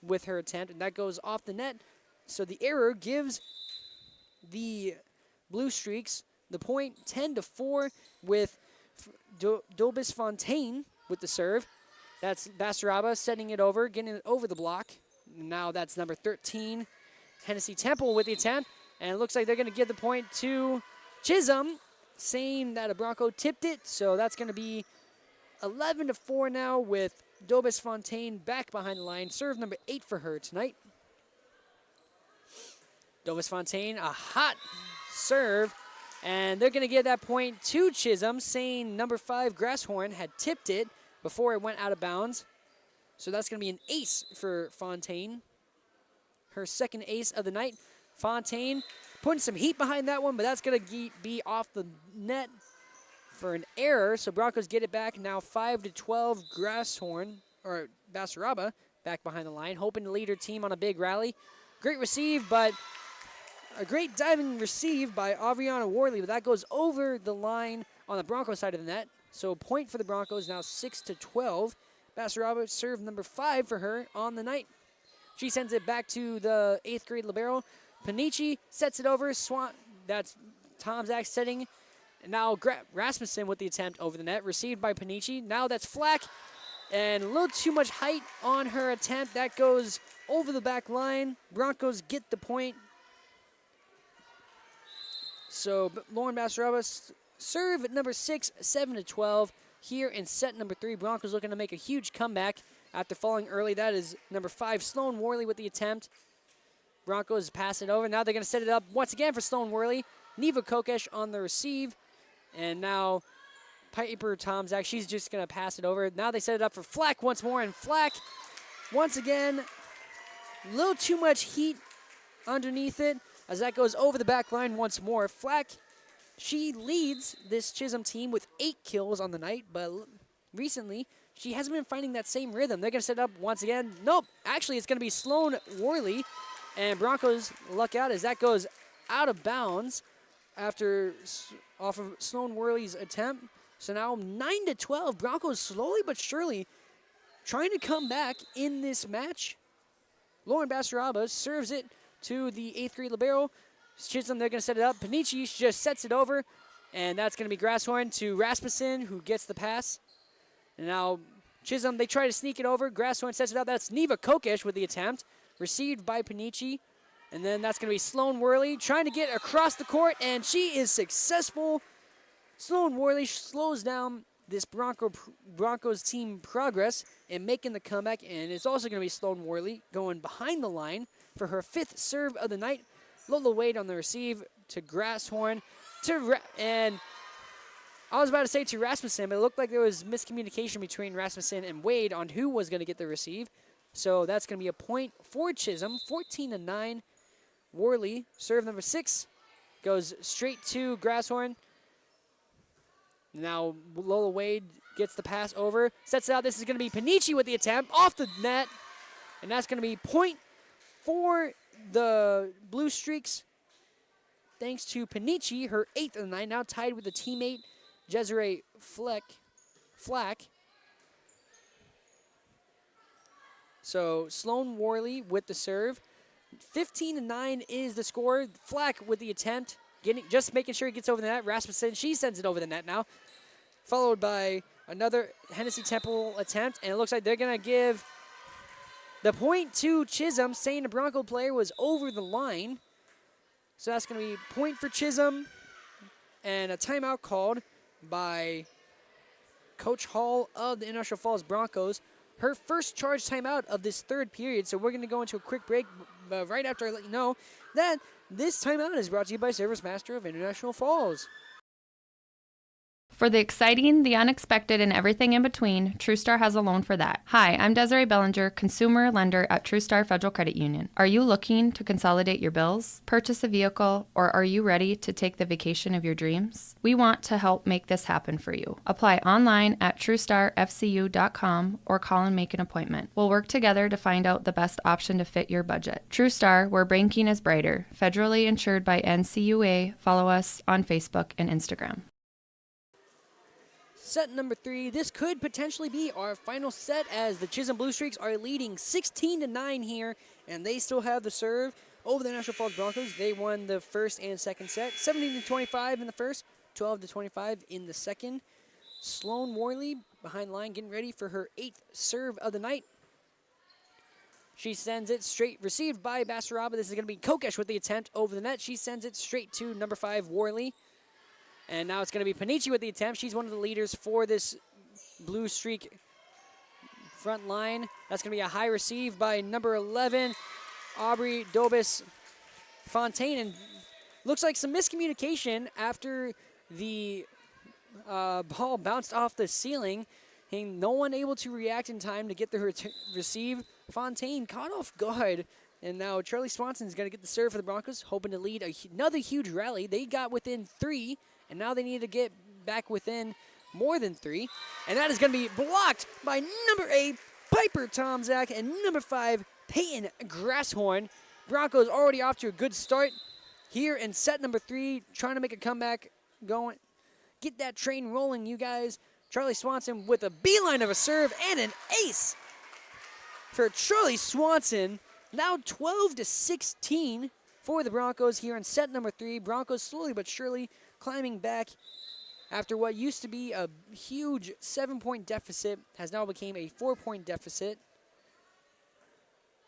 with her attempt, and that goes off the net. So the error gives the Blue Streaks the point, 10-4, with Dobis Fontaine with the serve. That's Basaraba setting it over, getting it over the block. Now that's number 13, Hennessy Temple with the attempt. And it looks like they're going to give the point to Chisholm, saying that a Bronco tipped it. So that's going to be 11-4 now, with Dobis Fontaine back behind the line. Serve number 8 for her tonight. Dobis Fontaine, a hot serve. And they're going to give that point to Chisholm, saying number 5, Grasshorn, had tipped it before it went out of bounds. So that's going to be an ace for Fontaine. Her 2nd ace of the night. Fontaine putting some heat behind that one, but that's going to be off the net for an error. So Broncos get it back. Now 5-12, Grasshorn, or Basaraba, back behind the line, hoping to lead her team on a big rally. Great receive, but a great diving receive by Aviana Worley, but that goes over the line on the Broncos side of the net. So a point for the Broncos, now 6-12. Basaraba serve number 5 for her on the night. She sends it back to the 8th grade libero. Panici sets it over. That's Tomzak setting. And now Rasmussen with the attempt over the net. Received by Panici. Now that's Flack. And a little too much height on her attempt. That goes over the back line. Broncos get the point. So Lauren Basaraba serve at number 6, 7-12. here in set number 3. Broncos looking to make a huge comeback after falling early. That is number 5, Sloan Worley with the attempt. Broncos pass it over. Now they're going to set it up once again for Sloan Worley. Neva Kokesh on the receive. And now Piper Tomzak, she's just going to pass it over. Now they set it up for Flack once more. And Flack, once again, a little too much heat underneath it as that goes over the back line once more. Flack, she leads this Chisholm team with 8 kills on the night, but recently she hasn't been finding that same rhythm. They're going to set it up once again. Nope, actually it's going to be Sloan Worley, and Broncos luck out as that goes out of bounds after off of Sloan Worley's attempt. So now 9-12, Broncos slowly but surely trying to come back in this match. Lauren Basaraba serves it to the 8th grade libero. Chisholm, they're going to set it up. Panici just sets it over, and that's going to be Grasshorn to Rasmussen, who gets the pass. And now Chisholm, they try to sneak it over. Grasshorn sets it out. That's Neva Kokesh with the attempt, received by Panici. And then that's going to be Sloan Worley trying to get across the court, and she is successful. Sloan Worley slows down this Broncos team progress and making the comeback, and it's also going to be Sloan Worley going behind the line for her 5th serve of the night. Lola Wade on the receive to Grasshorn, and I was about to say to Rasmussen, but it looked like there was miscommunication between Rasmussen and Wade on who was going to get the receive. So that's going to be a point for Chisholm, 14-9. Worley, serve number 6, goes straight to Grasshorn. Now Lola Wade gets the pass over, sets it out. This is going to be Panici with the attempt off the net, and that's going to be point for the Blue Streaks, thanks to Panici, her 8th of the night, now tied with the teammate Desiree Flack. So Sloan Worley with the serve. 15-9 is the score. Flack with the attempt, just making sure he gets over the net. Rasmussen, she sends it over the net now, followed by another Hennessy Temple attempt, and it looks like they're going to give the point to Chisholm, saying the Bronco player was over the line. So that's going to be point for Chisholm, and a timeout called by Coach Hall of the International Falls Broncos. Her first charge timeout of this 3rd period. So we're going to go into a quick break right after I let you know that this timeout is brought to you by Service Master of International Falls. For the exciting, the unexpected, and everything in between, TrueStar has a loan for that. Hi, I'm Desiree Bellinger, consumer lender at TrueStar Federal Credit Union. Are you looking to consolidate your bills, purchase a vehicle, or are you ready to take the vacation of your dreams? We want to help make this happen for you. Apply online at TrueStarFCU.com or call and make an appointment. We'll work together to find out the best option to fit your budget. TrueStar, where banking is brighter. Federally insured by NCUA. Follow us on Facebook and Instagram. Set number 3, this could potentially be our final set as the Chisholm Blue Streaks are leading 16-9 here, and they still have the serve over the National Falls Broncos. They won the first and second set, 17-25 in the first, 12-25 in the second. Sloan Worley behind the line getting ready for her 8th serve of the night. She sends it straight, received by Basaraba. This is going to be Kokesh with the attempt over the net. She sends it straight to number 5, Worley. And now it's going to be Panici with the attempt. She's one of the leaders for this Blue Streak front line. That's going to be a high receive by number 11, Aubrey Dobis Fontaine. And looks like some miscommunication after the ball bounced off the ceiling. And no one able to react in time to get the receive. Fontaine caught off guard. And now Charlie Swanson is going to get the serve for the Broncos, hoping to lead another huge rally. They got within 3. And now they need to get back within more than 3. And that is going to be blocked by number 8, Piper Tomzak, and number 5, Peyton Grasshorn. Broncos already off to a good start here in set number 3, trying to make a comeback going. Get that train rolling, you guys. Charlie Swanson with a beeline of a serve and an ace for Charlie Swanson. Now 12-16 for the Broncos here in set number 3. Broncos slowly but surely climbing back after what used to be a huge 7-point deficit has now became a 4-point deficit.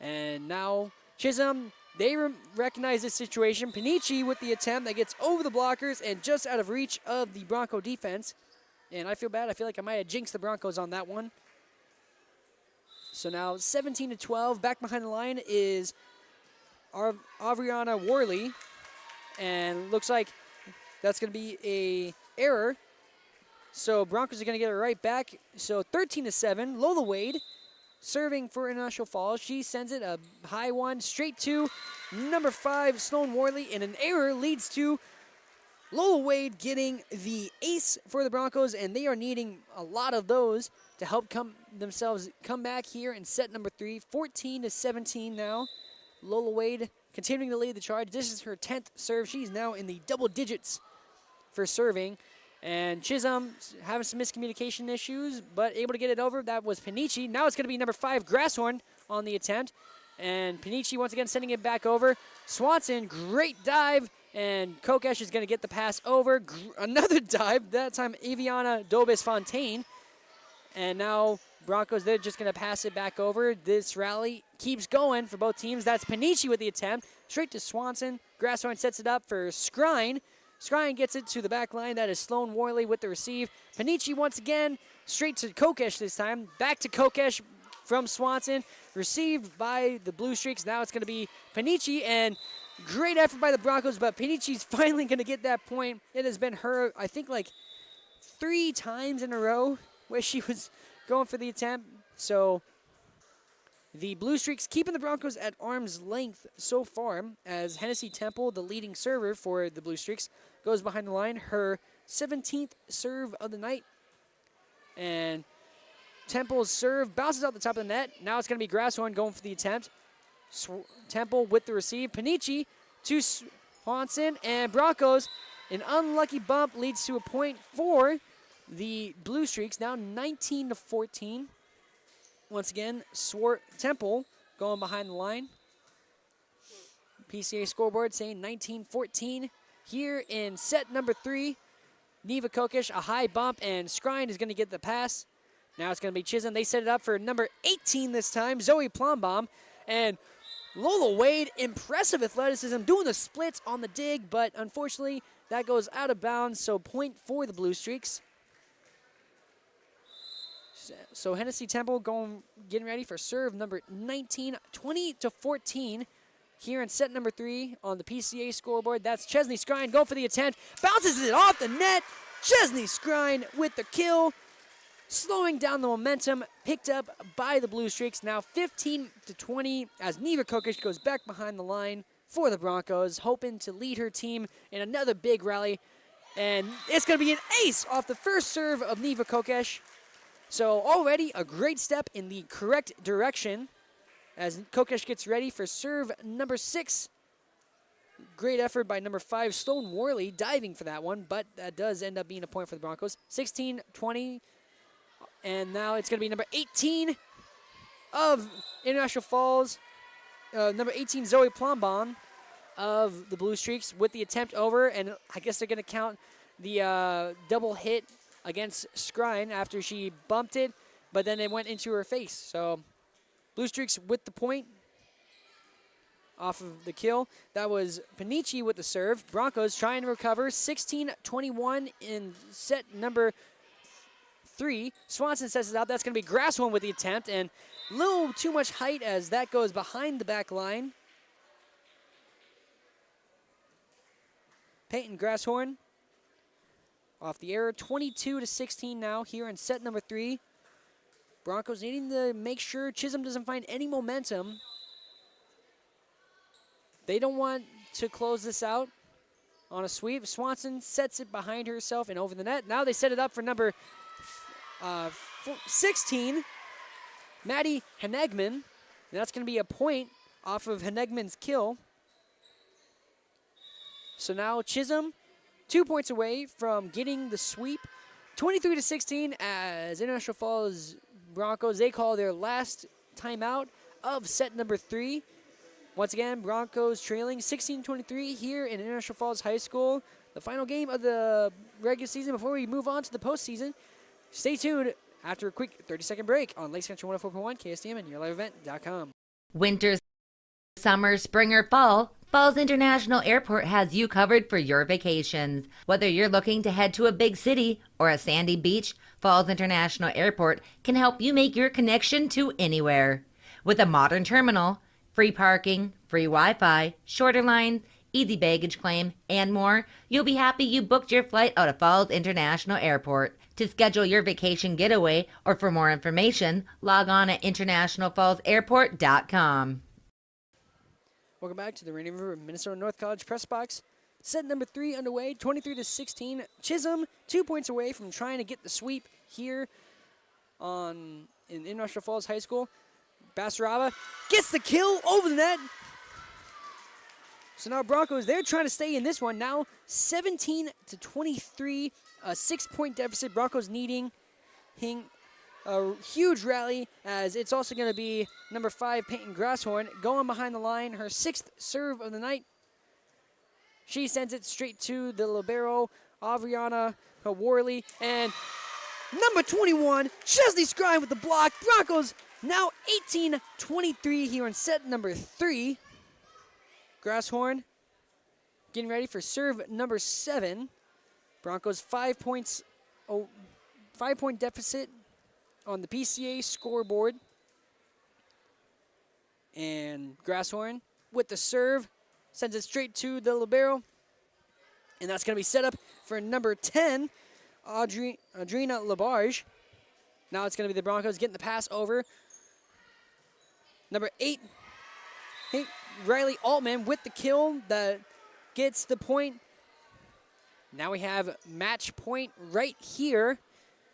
And now Chisholm, they recognize this situation. Panici with the attempt that gets over the blockers and just out of reach of the Bronco defense. And I feel bad. I feel like I might have jinxed the Broncos on that one. So now 17-12. Back behind the line is Avriana Worley. And looks like that's going to be a error. So Broncos are going to get it right back. So 13-7. Lola Wade serving for International Falls. She sends it a high one straight to number 5, Sloan Worley. And an error leads to Lola Wade getting the ace for the Broncos, and they are needing a lot of those to help come back here in set number 3. 14-17 now. Lola Wade continuing to lead the charge. This is her 10th serve. She's now in the double digits for serving. And Chisholm having some miscommunication issues, but able to get it over. That was Panici. Now it's going to be number 5, Grasshorn, on the attempt. And Panici once again sending it back over. Swanson, great dive. And Kokesh is going to get the pass over. Another dive, that time Aviana Dobes-Fontaine. And now Broncos, they're just going to pass it back over. This rally keeps going for both teams. That's Panici with the attempt. Straight to Swanson. Grasshorn sets it up for Skrine. Skrine gets it to the back line. That is Sloan Worley with the receive. Panici once again, straight to Kokesh this time. Back to Kokesh from Swanson. Received by the Blue Streaks. Now it's going to be Panici, and great effort by the Broncos, but Panici's finally going to get that point. It has been her, I think, like 3 times in a row where she was going for the attempt. So the Blue Streaks keeping the Broncos at arm's length so far, as Hennessy Temple, the leading server for the Blue Streaks, goes behind the line. Her 17th serve of the night. And Temple's serve bounces out the top of the net. Now it's going to be Grasshorn going for the attempt. Temple with the receive. Panici to Swanson, and Broncos. An unlucky bump leads to a point for the Blue Streaks. Now 19-14. Once again, Temple going behind the line. PCA scoreboard saying 19-14. Here in set number 3, Neva Kokesh, a high bump, and Skrine is going to get the pass. Now it's going to be Chisholm. They set it up for number 18 this time, Zoe Plombaum. And Lola Wade, impressive athleticism, doing the splits on the dig, but unfortunately that goes out of bounds, so point for the Blue Streaks. So Hennessy Temple getting ready for serve number 19, 20-14 here in set number 3 on the PCA scoreboard. That's Chesney Skrine going for the attempt, bounces it off the net. Chesney Skrine with the kill, slowing down the momentum, picked up by the Blue Streaks. Now 15-20 as Neva Kokesh goes back behind the line for the Broncos, hoping to lead her team in another big rally. And it's going to be an ace off the first serve of Neva Kokesh. So already a great step in the correct direction as Kokesh gets ready for serve number 6. Great effort by number 5, Sloan Worley, diving for that one, but that does end up being a point for the Broncos. 16-20. And now it's going to be number 18 of International Falls, number 18, Zoe Plombaum of the Blue Streaks with the attempt over. And I guess they're going to count the double hit against Skrine after she bumped it, but then it went into her face. So Blue Streaks with the point off of the kill. That was Panici with the serve. Broncos trying to recover. 16-21 in set number 3. Swanson sets it out. That's going to be Grasshorn with the attempt, and a little too much height as that goes behind the back line. Peyton Grasshorn off the error. 22-16 now here in set number 3. Broncos needing to make sure Chisholm doesn't find any momentum. They don't want to close this out on a sweep. Swanson sets it behind herself and over the net. Now they set it up for number 16, Maddie Henegman. And that's going to be a point off of Henegman's kill. So now Chisholm 2 points away from getting the sweep. 23-16 as International Falls Broncos, they call their last timeout of set number 3. Once again, Broncos trailing 16-23 here in International Falls High School. The final game of the regular season before we move on to the postseason. Stay tuned after a quick 30-second break on Lakes Country 104.1 KSDM and YourLiveEvent.com. Winter, summer, spring, or fall, Falls International Airport has you covered for your vacations. Whether you're looking to head to a big city or a sandy beach, Falls International Airport can help you make your connection to anywhere. With a modern terminal, free parking, free Wi-Fi, shorter lines, easy baggage claim, and more, you'll be happy you booked your flight out of Falls International Airport. To schedule your vacation getaway or for more information, log on at internationalfallsairport.com. Welcome back to the Rainy River Minnesota North College Press Box. Set number 3 underway, 23-16. Chisholm 2 points away from trying to get the sweep here in International Falls High School. Basaraba gets the kill over the net. So now Broncos, they're trying to stay in this one. Now 17-23, a 6-point deficit. Broncos needing a huge rally, as it's also going to be number 5, Peyton Grasshorn, going behind the line, her 6th serve of the night. She sends it straight to the libero, Avriana Worley, and number 21, Chesley Scrine with the block. Broncos now 18-23 here in set number 3. Grasshorn getting ready for serve number 7. Broncos 5-point deficit on the PCA scoreboard. And Grasshorn with the serve sends it straight to the libero. And that's going to be set up for number 10, Adrina Labarge. Now it's going to be the Broncos getting the pass over. Number 8, Riley Altman with the kill that gets the point. Now we have match point right here.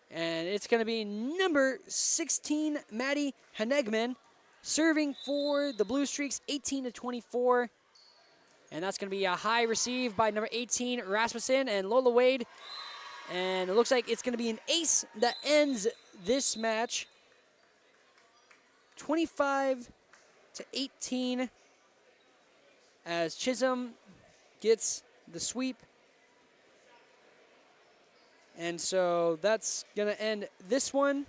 And it's going to be number 16, Maddie Hanegman, serving for the Blue Streaks, 18-24. And that's going to be a high receive by number 18, Rasmussen, and Lola Wade. And it looks like it's going to be an ace that ends this match. 25-18 as Chisholm gets the sweep. And so that's going to end this one.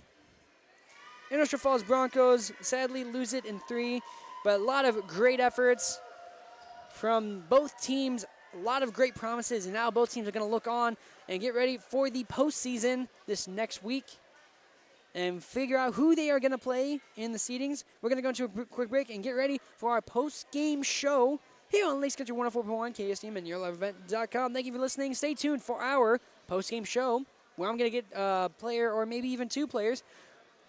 International Falls Broncos sadly lose it in 3, but a lot of great efforts from both teams, a lot of great promises, and now both teams are going to look on and get ready for the postseason this next week and figure out who they are going to play in the seedings. We're going to go into a quick break and get ready for our post-game show here on Lakes Country 104.1 KSDM and YourLiveEvent.com. Thank you for listening. Stay tuned for our post-game show where I'm going to get a player or maybe even 2 players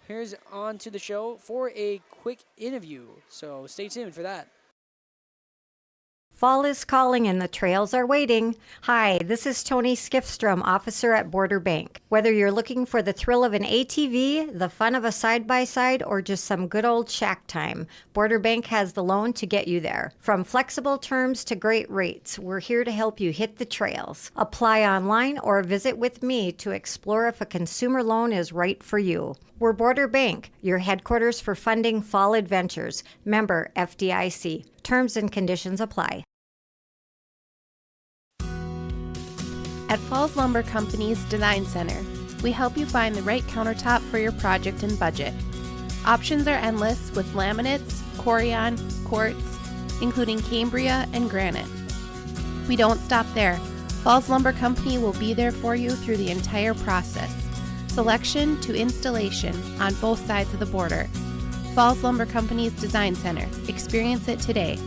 here's on to the show for a quick interview. So stay tuned for that. Fall is calling and the trails are waiting. Hi, this is Tony Skiffstrom, officer at Border Bank. Whether you're looking for the thrill of an ATV, the fun of a side-by-side, or just some good old shack time, Border Bank has the loan to get you there. From flexible terms to great rates, we're here to help you hit the trails. Apply online or visit with me to explore if a consumer loan is right for you. We're Border Bank, your headquarters for funding fall adventures. Member FDIC. Terms and conditions apply. At Falls Lumber Company's Design Center, we help you find the right countertop for your project and budget. Options are endless with laminates, Corian, quartz, including Cambria and granite. We don't stop there. Falls Lumber Company will be there for you through the entire process, selection to installation on both sides of the border. Falls Lumber Company's Design Center. Experience it today.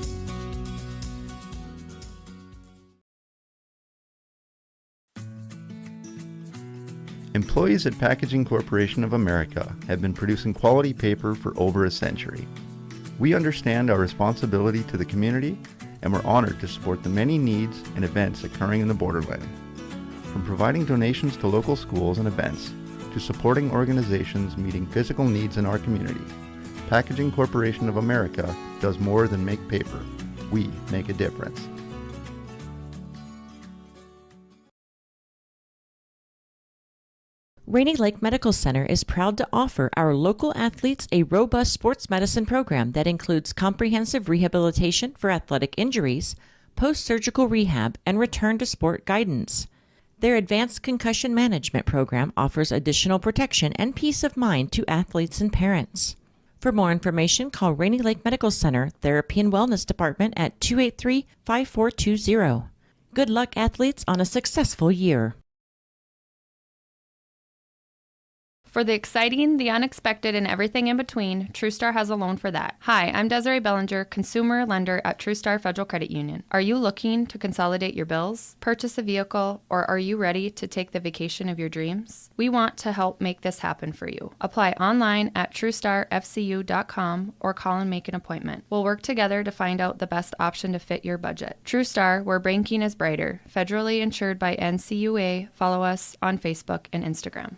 Employees at Packaging Corporation of America have been producing quality paper for over a century. We understand our responsibility to the community, and we're honored to support the many needs and events occurring in the borderland. From providing donations to local schools and events, to supporting organizations meeting physical needs in our community, Packaging Corporation of America does more than make paper. We make a difference. Rainy Lake Medical Center is proud to offer our local athletes a robust sports medicine program that includes comprehensive rehabilitation for athletic injuries, post-surgical rehab, and return to sport guidance. Their advanced concussion management program offers additional protection and peace of mind to athletes and parents. For more information, call Rainy Lake Medical Center Therapy and Wellness Department at 283-5420. Good luck, athletes, on a successful year. For the exciting, the unexpected, and everything in between, TrueStar has a loan for that. Hi, I'm Desiree Bellinger, consumer lender at TrueStar Federal Credit Union. Are you looking to consolidate your bills, purchase a vehicle, or are you ready to take the vacation of your dreams? We want to help make this happen for you. Apply online at TrueStarFCU.com or call and make an appointment. We'll work together to find out the best option to fit your budget. TrueStar, where banking is brighter. Federally insured by NCUA. Follow us on Facebook and Instagram.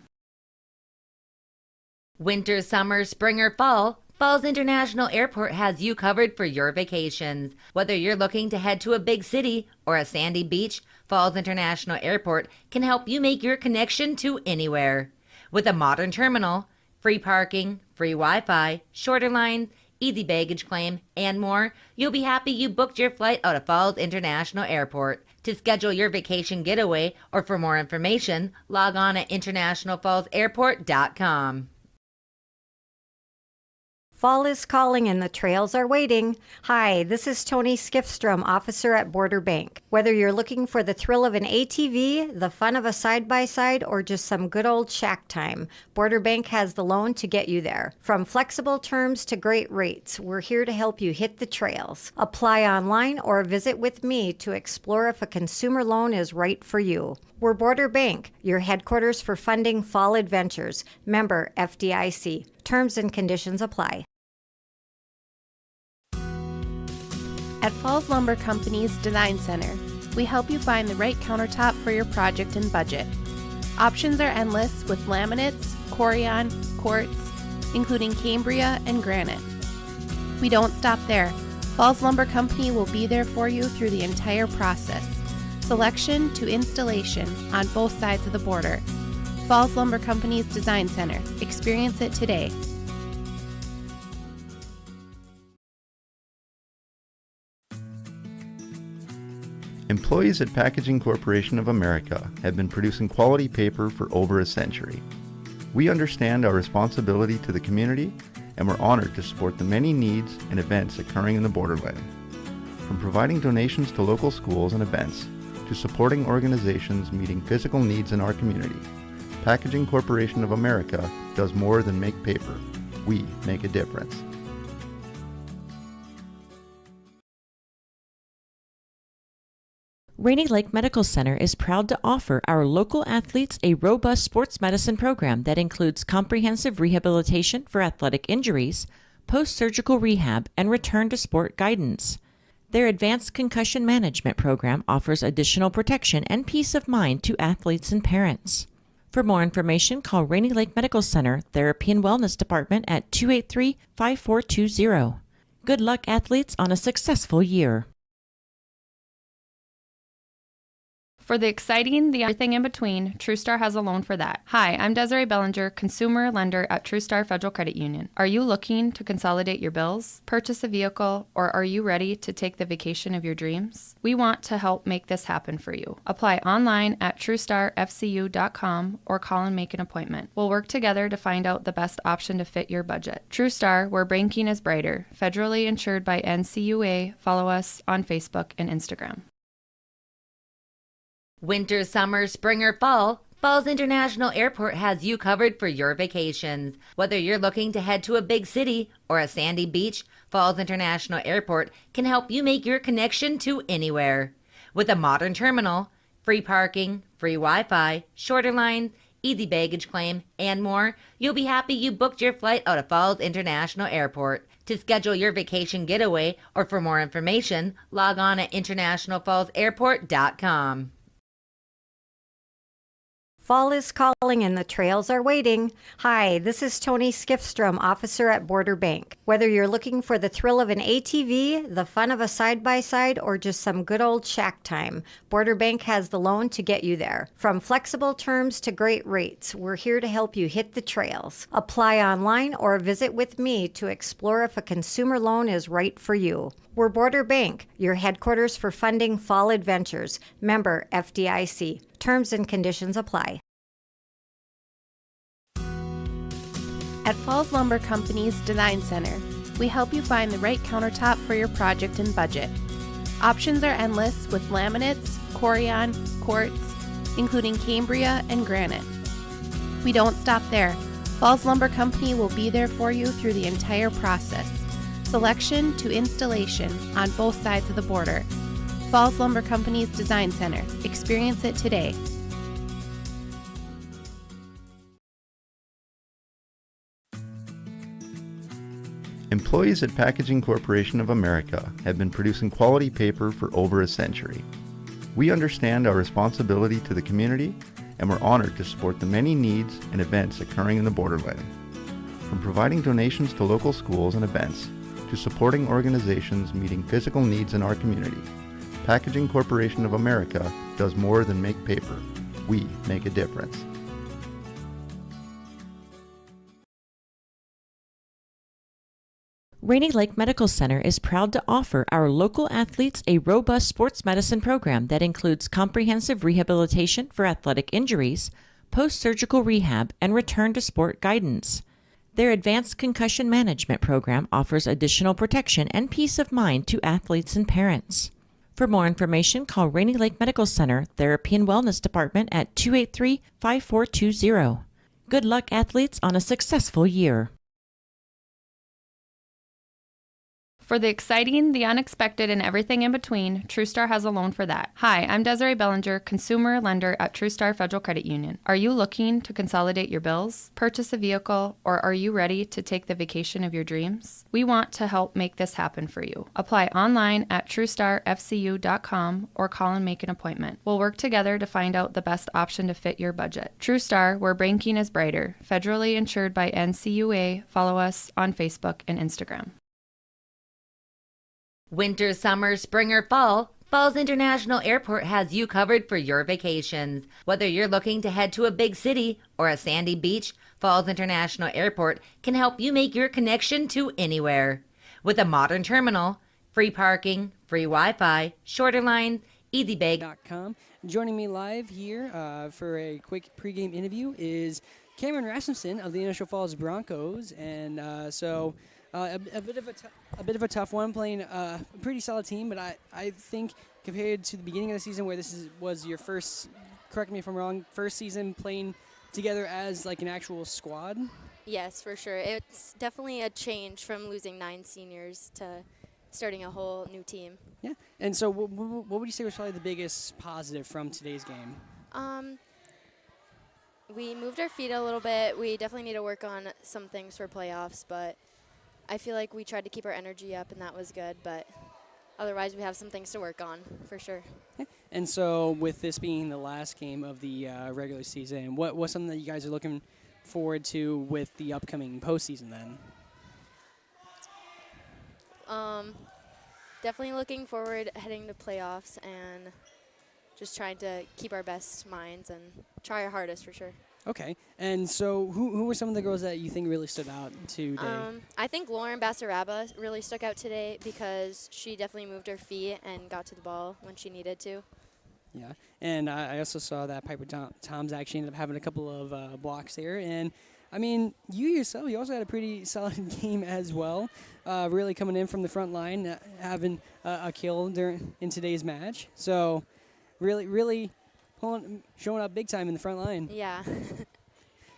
Winter, summer, spring, or fall, Falls International Airport has you covered for your vacations. Whether you're looking to head to a big city or a sandy beach, Falls International Airport can help you make your connection to anywhere. With a modern terminal, free parking, free Wi-Fi, shorter line, easy baggage claim, and more, you'll be happy you booked your flight out of Falls International Airport. To schedule your vacation getaway or for more information, log on at internationalfallsairport.com. Fall is calling and the trails are waiting. Hi, this is Tony Skiffstrom, officer at Border Bank. Whether you're looking for the thrill of an ATV, the fun of a side-by-side, or just some good old shack time, Border Bank has the loan to get you there. From flexible terms to great rates, we're here to help you hit the trails. Apply online or visit with me to explore if a consumer loan is right for you. We're Border Bank, your headquarters for funding fall adventures. Member FDIC. Terms and conditions apply. At Falls Lumber Company's Design Center, we help you find the right countertop for your project and budget. Options are endless with laminates, corian, quartz, including Cambria and granite. We don't stop there. Falls Lumber Company will be there for you through the entire process, selection to installation on both sides of the border. Falls Lumber Company's Design Center. Experience it today. Employees at Packaging Corporation of America have been producing quality paper for over a century. We understand our responsibility to the community, and we're honored to support the many needs and events occurring in the borderland. From providing donations to local schools and events, to supporting organizations meeting physical needs in our community, Packaging Corporation of America does more than make paper. We make a difference. Rainy Lake Medical Center is proud to offer our local athletes a robust sports medicine program that includes comprehensive rehabilitation for athletic injuries, post-surgical rehab, and return to sport guidance. Their advanced concussion management program offers additional protection and peace of mind to athletes and parents. For more information, call Rainy Lake Medical Center Therapy and Wellness Department at 283-5420. Good luck, athletes, on a successful year. For the exciting, the everything in between, TrueStar has a loan for that. Hi, I'm Desiree Bellinger, consumer lender at TrueStar Federal Credit Union. Are you looking to consolidate your bills, purchase a vehicle, or are you ready to take the vacation of your dreams? We want to help make this happen for you. Apply online at TrueStarFCU.com or call and make an appointment. We'll work together to find out the best option to fit your budget. TrueStar, where banking is brighter. Federally insured by NCUA. Follow us on Facebook and Instagram. Winter, summer, spring, or fall, Falls International Airport has you covered for your vacations. Whether you're looking to head to a big city or a sandy beach, Falls International Airport can help you make your connection to anywhere. With a modern terminal, free parking, free Wi-Fi, shorter line, easy baggage claim, and more, you'll be happy you booked your flight out of Falls International Airport. To schedule your vacation getaway or for more information, log on at internationalfallsairport.com. Fall is calling and the trails are waiting. Hi, this is Tony Skiffstrom, officer at Border Bank. Whether you're looking for the thrill of an ATV, the fun of a side-by-side, or just some good old shack time, Border Bank has the loan to get you there. From flexible terms to great rates, we're here to help you hit the trails. Apply online or visit with me to explore if a consumer loan is right for you. We're Border Bank, your headquarters for funding fall adventures. Member FDIC. Terms and conditions apply. At Falls Lumber Company's Design Center, we help you find the right countertop for your project and budget. Options are endless with laminates, corian, quartz, including Cambria and granite. We don't stop there. Falls Lumber Company will be there for you through the entire process, selection to installation on both sides of the border. Falls Lumber Company's Design Center. Experience it today. Employees at Packaging Corporation of America have been producing quality paper for over a century. We understand our responsibility to the community, and we're honored to support the many needs and events occurring in the borderland. From providing donations to local schools and events, to supporting organizations meeting physical needs in our community, Packaging Corporation of America does more than make paper. We make a difference. Rainy Lake Medical Center is proud to offer our local athletes a robust sports medicine program that includes comprehensive rehabilitation for athletic injuries, post-surgical rehab, and return to sport guidance. Their advanced concussion management program offers additional protection and peace of mind to athletes and parents. For more information, call Rainy Lake Medical Center Therapy and Wellness Department at 283-5420. Good luck, athletes, on a successful year. For the exciting, the unexpected, and everything in between, TrueStar has a loan for that. Hi, I'm Desiree Bellinger, consumer lender at TrueStar Federal Credit Union. Are you looking to consolidate your bills, purchase a vehicle, or are you ready to take the vacation of your dreams? We want to help make this happen for you. Apply online at TrueStarFCU.com or call and make an appointment. We'll work together to find out the best option to fit your budget. TrueStar, where banking is brighter. Federally insured by NCUA. Follow us on Facebook and Instagram. Winter, summer, spring, or fall, Falls International Airport has you covered for your vacations. Whether you're looking to head to a big city or a sandy beach, Falls International Airport can help you make your connection to anywhere. With a modern terminal, free parking, free Wi-Fi, shorter line, easy bag. Joining me live here for a quick pregame interview is Cameron Rasmussen of the Initial Falls Broncos, and a bit of a tough one, playing a pretty solid team, but I think compared to the beginning of the season, where was your first, correct me if I'm wrong, first season playing together as like an actual squad. Yes, for sure. It's definitely a change from losing 9 seniors to starting a whole new team. Yeah, and so what would you say was probably the biggest positive from today's game? We moved our feet a little bit. We definitely need to work on some things for playoffs, but I feel like we tried to keep our energy up, and that was good. But otherwise, we have some things to work on, for sure. Yeah. And so with this being the last game of the regular season, what's something that you guys are looking forward to with the upcoming postseason then? Definitely looking forward heading to playoffs and just trying to keep our best minds and try our hardest, for sure. Okay, and so who were some of the girls that you think really stood out today? I think Lauren Basaraba really stuck out today because she definitely moved her feet and got to the ball when she needed to. Yeah, and I also saw that Piper Toms actually ended up having a couple of blocks there. And, I mean, you also had a pretty solid game as well, really coming in from the front line, having a kill in today's match. So really showing up big time in the front line. Yeah.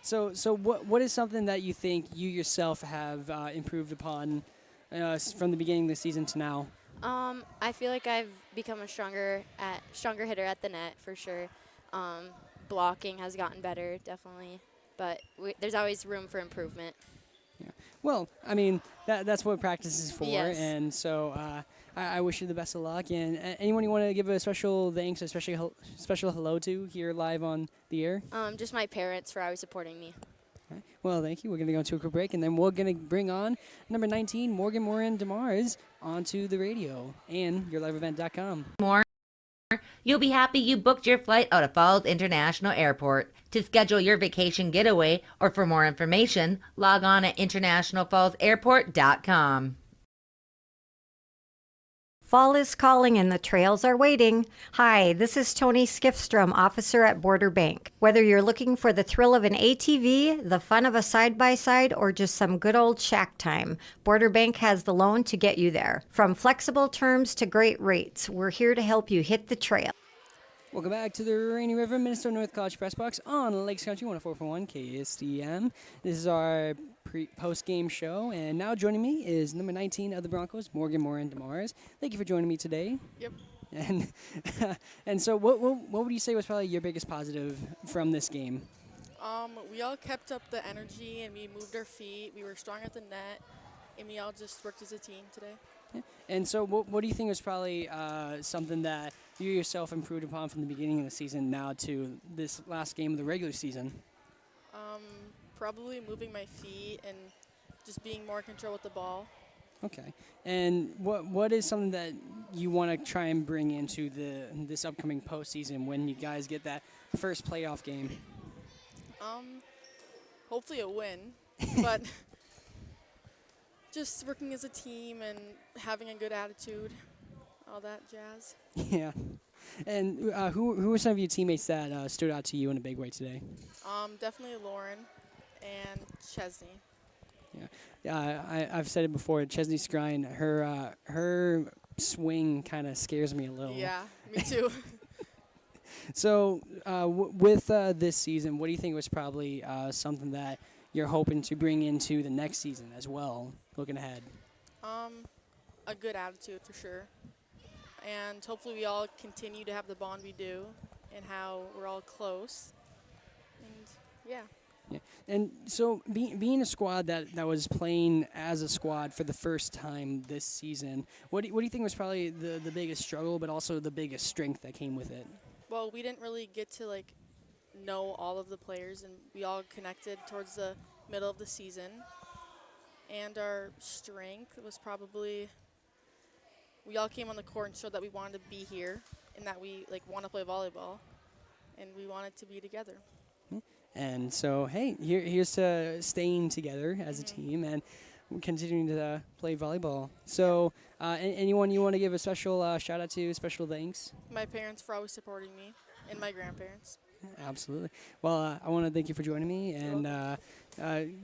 So what is something that you think you yourself have improved upon from the beginning of the season to now? I feel like I've become a stronger hitter at the net, for sure. Blocking has gotten better, definitely, but there's always room for improvement. Yeah. Well, I mean, that's what practice is for, yes. And so I wish you the best of luck. And anyone you want to give a special thanks, special hello to here live on the air? Just my parents for always supporting me. All right. Well, thank you. We're going to go into a quick break, and then we're going to bring on number 19, Morgan Moran DeMars, onto the radio and yourliveevent.com. More. You'll be happy you booked your flight out of Falls International Airport. To schedule your vacation getaway or for more information, log on at internationalfallsairport.com. Fall is calling and the trails are waiting. Hi, this is Tony Skiffstrom, officer at Border Bank. Whether you're looking for the thrill of an ATV, the fun of a side-by-side, or just some good old shack time, Border Bank has the loan to get you there. From flexible terms to great rates, we're here to help you hit the trail. Welcome back to the Rainy River Minnesota North College Press Box on Lakes Country 104.1 KSDM. This is our post-game show, and now joining me is number 19 of the Broncos, Morgan Morin DeMars. Thank you for joining me today. Yep. And and so what would you say was probably your biggest positive from this game? We all kept up the energy and we moved our feet. We were strong at the net, and we all just worked as a team today. Yeah. And so what do you think was probably something that you yourself improved upon from the beginning of the season now to this last game of the regular season? Probably moving my feet and just being more in control with the ball. Okay. And what is something that you want to try and bring into this upcoming postseason when you guys get that first playoff game? Hopefully a win, but just working as a team and having a good attitude, all that jazz. Yeah. And who were some of your teammates that stood out to you in a big way today? Definitely Lauren and Chesney. Yeah. I've said it before. Chesney Scrine, her swing kind of scares me a little. Yeah, me too. So with this season, what do you think was probably something that you're hoping to bring into the next season as well, looking ahead? A good attitude for sure. And hopefully we all continue to have the bond we do and how we're all close. And yeah. Yeah. And so being a squad that was playing as a squad for the first time this season, what do you think was probably the biggest struggle, but also the biggest strength that came with it? Well, we didn't really get to know all of the players, and we all connected towards the middle of the season. And our strength was probably we all came on the court and showed that we wanted to be here and that we want to play volleyball, and we wanted to be together. And so, hey, here's to staying together as a team and continuing to play volleyball. So, anyone you want to give a special shout out to, special thanks? My parents for always supporting me, and my grandparents. Absolutely. Well, I want to thank you for joining me, and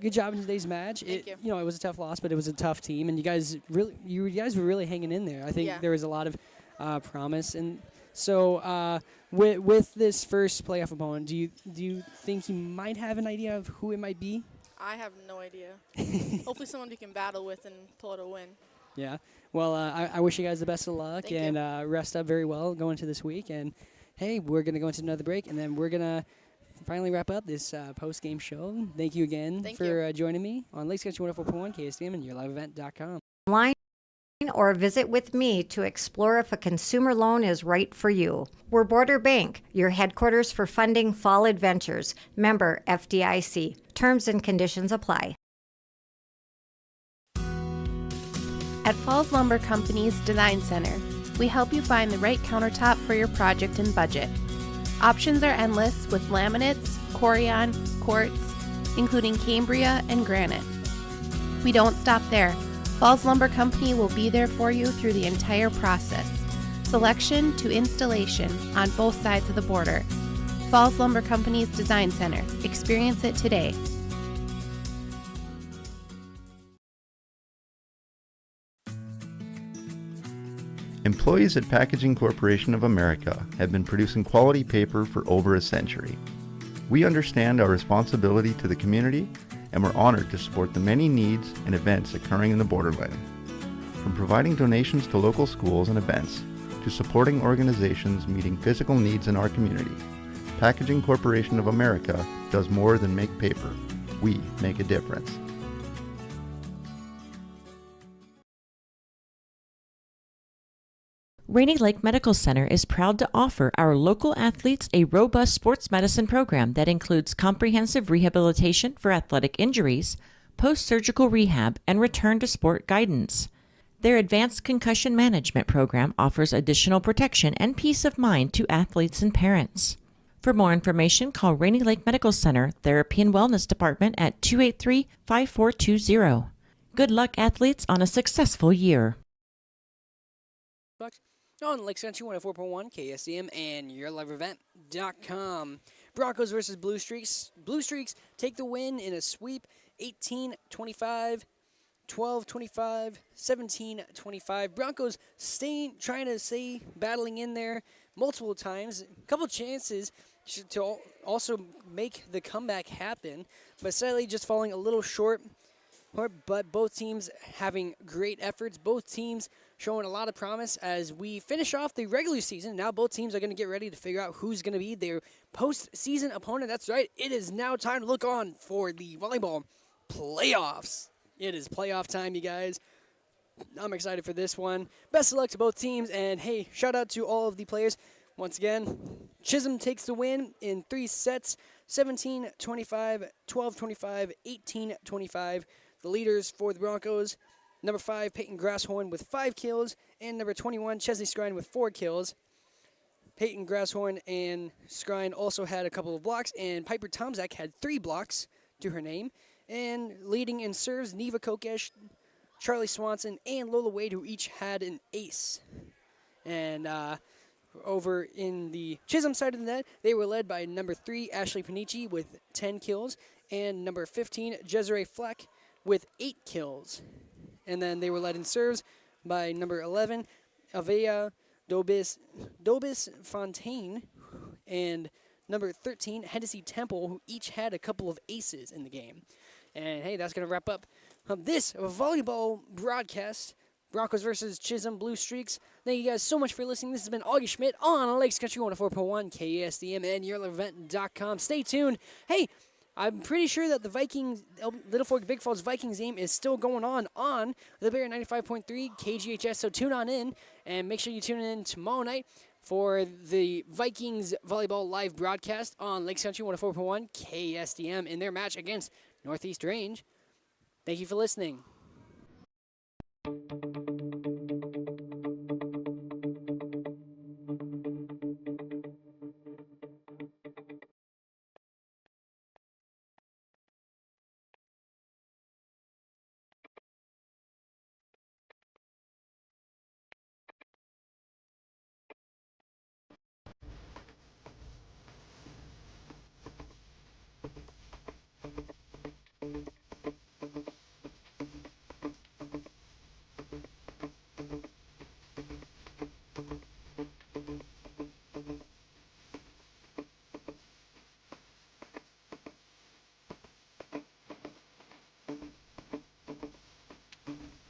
good job in today's match. Thank you. It was a tough loss, but it was a tough team, and you guys were really hanging in there. I think there was a lot of promise, and so with this first playoff opponent, do you think you might have an idea of who it might be? I have no idea. Hopefully someone we can battle with and pull out a win. Yeah. Well, I wish you guys the best of luck and rest up very well going into this week. And, hey, we're going to go into another break, and then we're going to finally wrap up this post-game show. Thank you again for joining me on Lakes Country 104.1 KSDM and YourLiveEvent.com. Line or visit with me to explore if a consumer loan is right for you. We're Border Bank, your headquarters for funding fall adventures. Member FDIC. Terms and conditions apply. At Falls Lumber Company's Design Center, we help you find the right countertop for your project and budget. Options are endless with laminates, corian, quartz, including Cambria and granite. We don't stop there. Falls Lumber Company will be there for you through the entire process, selection to installation on both sides of the border. Falls Lumber Company's Design Center. Experience it today. Employees at Packaging Corporation of America have been producing quality paper for over a century. We understand our responsibility to the community, and we're honored to support the many needs and events occurring in the borderland. From providing donations to local schools and events, to supporting organizations meeting physical needs in our community, Packaging Corporation of America does more than make paper. We make a difference. Rainy Lake Medical Center is proud to offer our local athletes a robust sports medicine program that includes comprehensive rehabilitation for athletic injuries, post-surgical rehab, and return to sport guidance. Their advanced concussion management program offers additional protection and peace of mind to athletes and parents. For more information, call Rainy Lake Medical Center Therapy and Wellness Department at 283-5420. Good luck, athletes, on a successful year. Bucks on Lakes Country 104.1 KSDM and YourLiveEvent.com. Broncos versus Blue Streaks. Blue Streaks take the win in a sweep 18-25, 12-25, 17-25. Broncos trying to stay battling in there multiple times. A couple chances to also make the comeback happen, but sadly just falling a little short. But both teams having great efforts. Both teams showing a lot of promise as we finish off the regular season. Now both teams are going to get ready to figure out who's going to be their postseason opponent. That's right. It is now time to look on for the volleyball playoffs. It is playoff time, you guys. I'm excited for this one. Best of luck to both teams. And, hey, shout out to all of the players. Once again, Chisholm takes the win in 3 sets, 17-25, 12-25, 18-25. The leaders for the Broncos, number 5, Peyton Grasshorn with 5 kills, and number 21, Chesley Scrine with 4 kills. Peyton Grasshorn and Scrine also had a couple of blocks, and Piper Tomzak had 3 blocks to her name. And leading in serves, Neva Kokesh, Charlie Swanson, and Lola Wade, who each had an ace. And over in the Chisholm side of the net, they were led by number 3, Ashley Panici with 10 kills, and number 15, Desiree Fleck with 8 kills. And then they were led in serves by number 11, Avea Dobis Fontaine, and number 13, Hennessy Temple, who each had a couple of aces in the game. And, hey, that's going to wrap up this volleyball broadcast. Broncos versus Chisholm Blue Streaks. Thank you guys so much for listening. This has been Augie Schmidt on Lakes Country 104.1 KSDM and YourLiveEvent.com. Stay tuned. Hey, I'm pretty sure that the Little Fork Big Falls Vikings game is still going on the Bear 95.3 KGHS, so tune on in, and make sure you tune in tomorrow night for the Vikings volleyball live broadcast on Lakes Country 104.1 KSDM in their match against Northeast Range. Thank you for listening.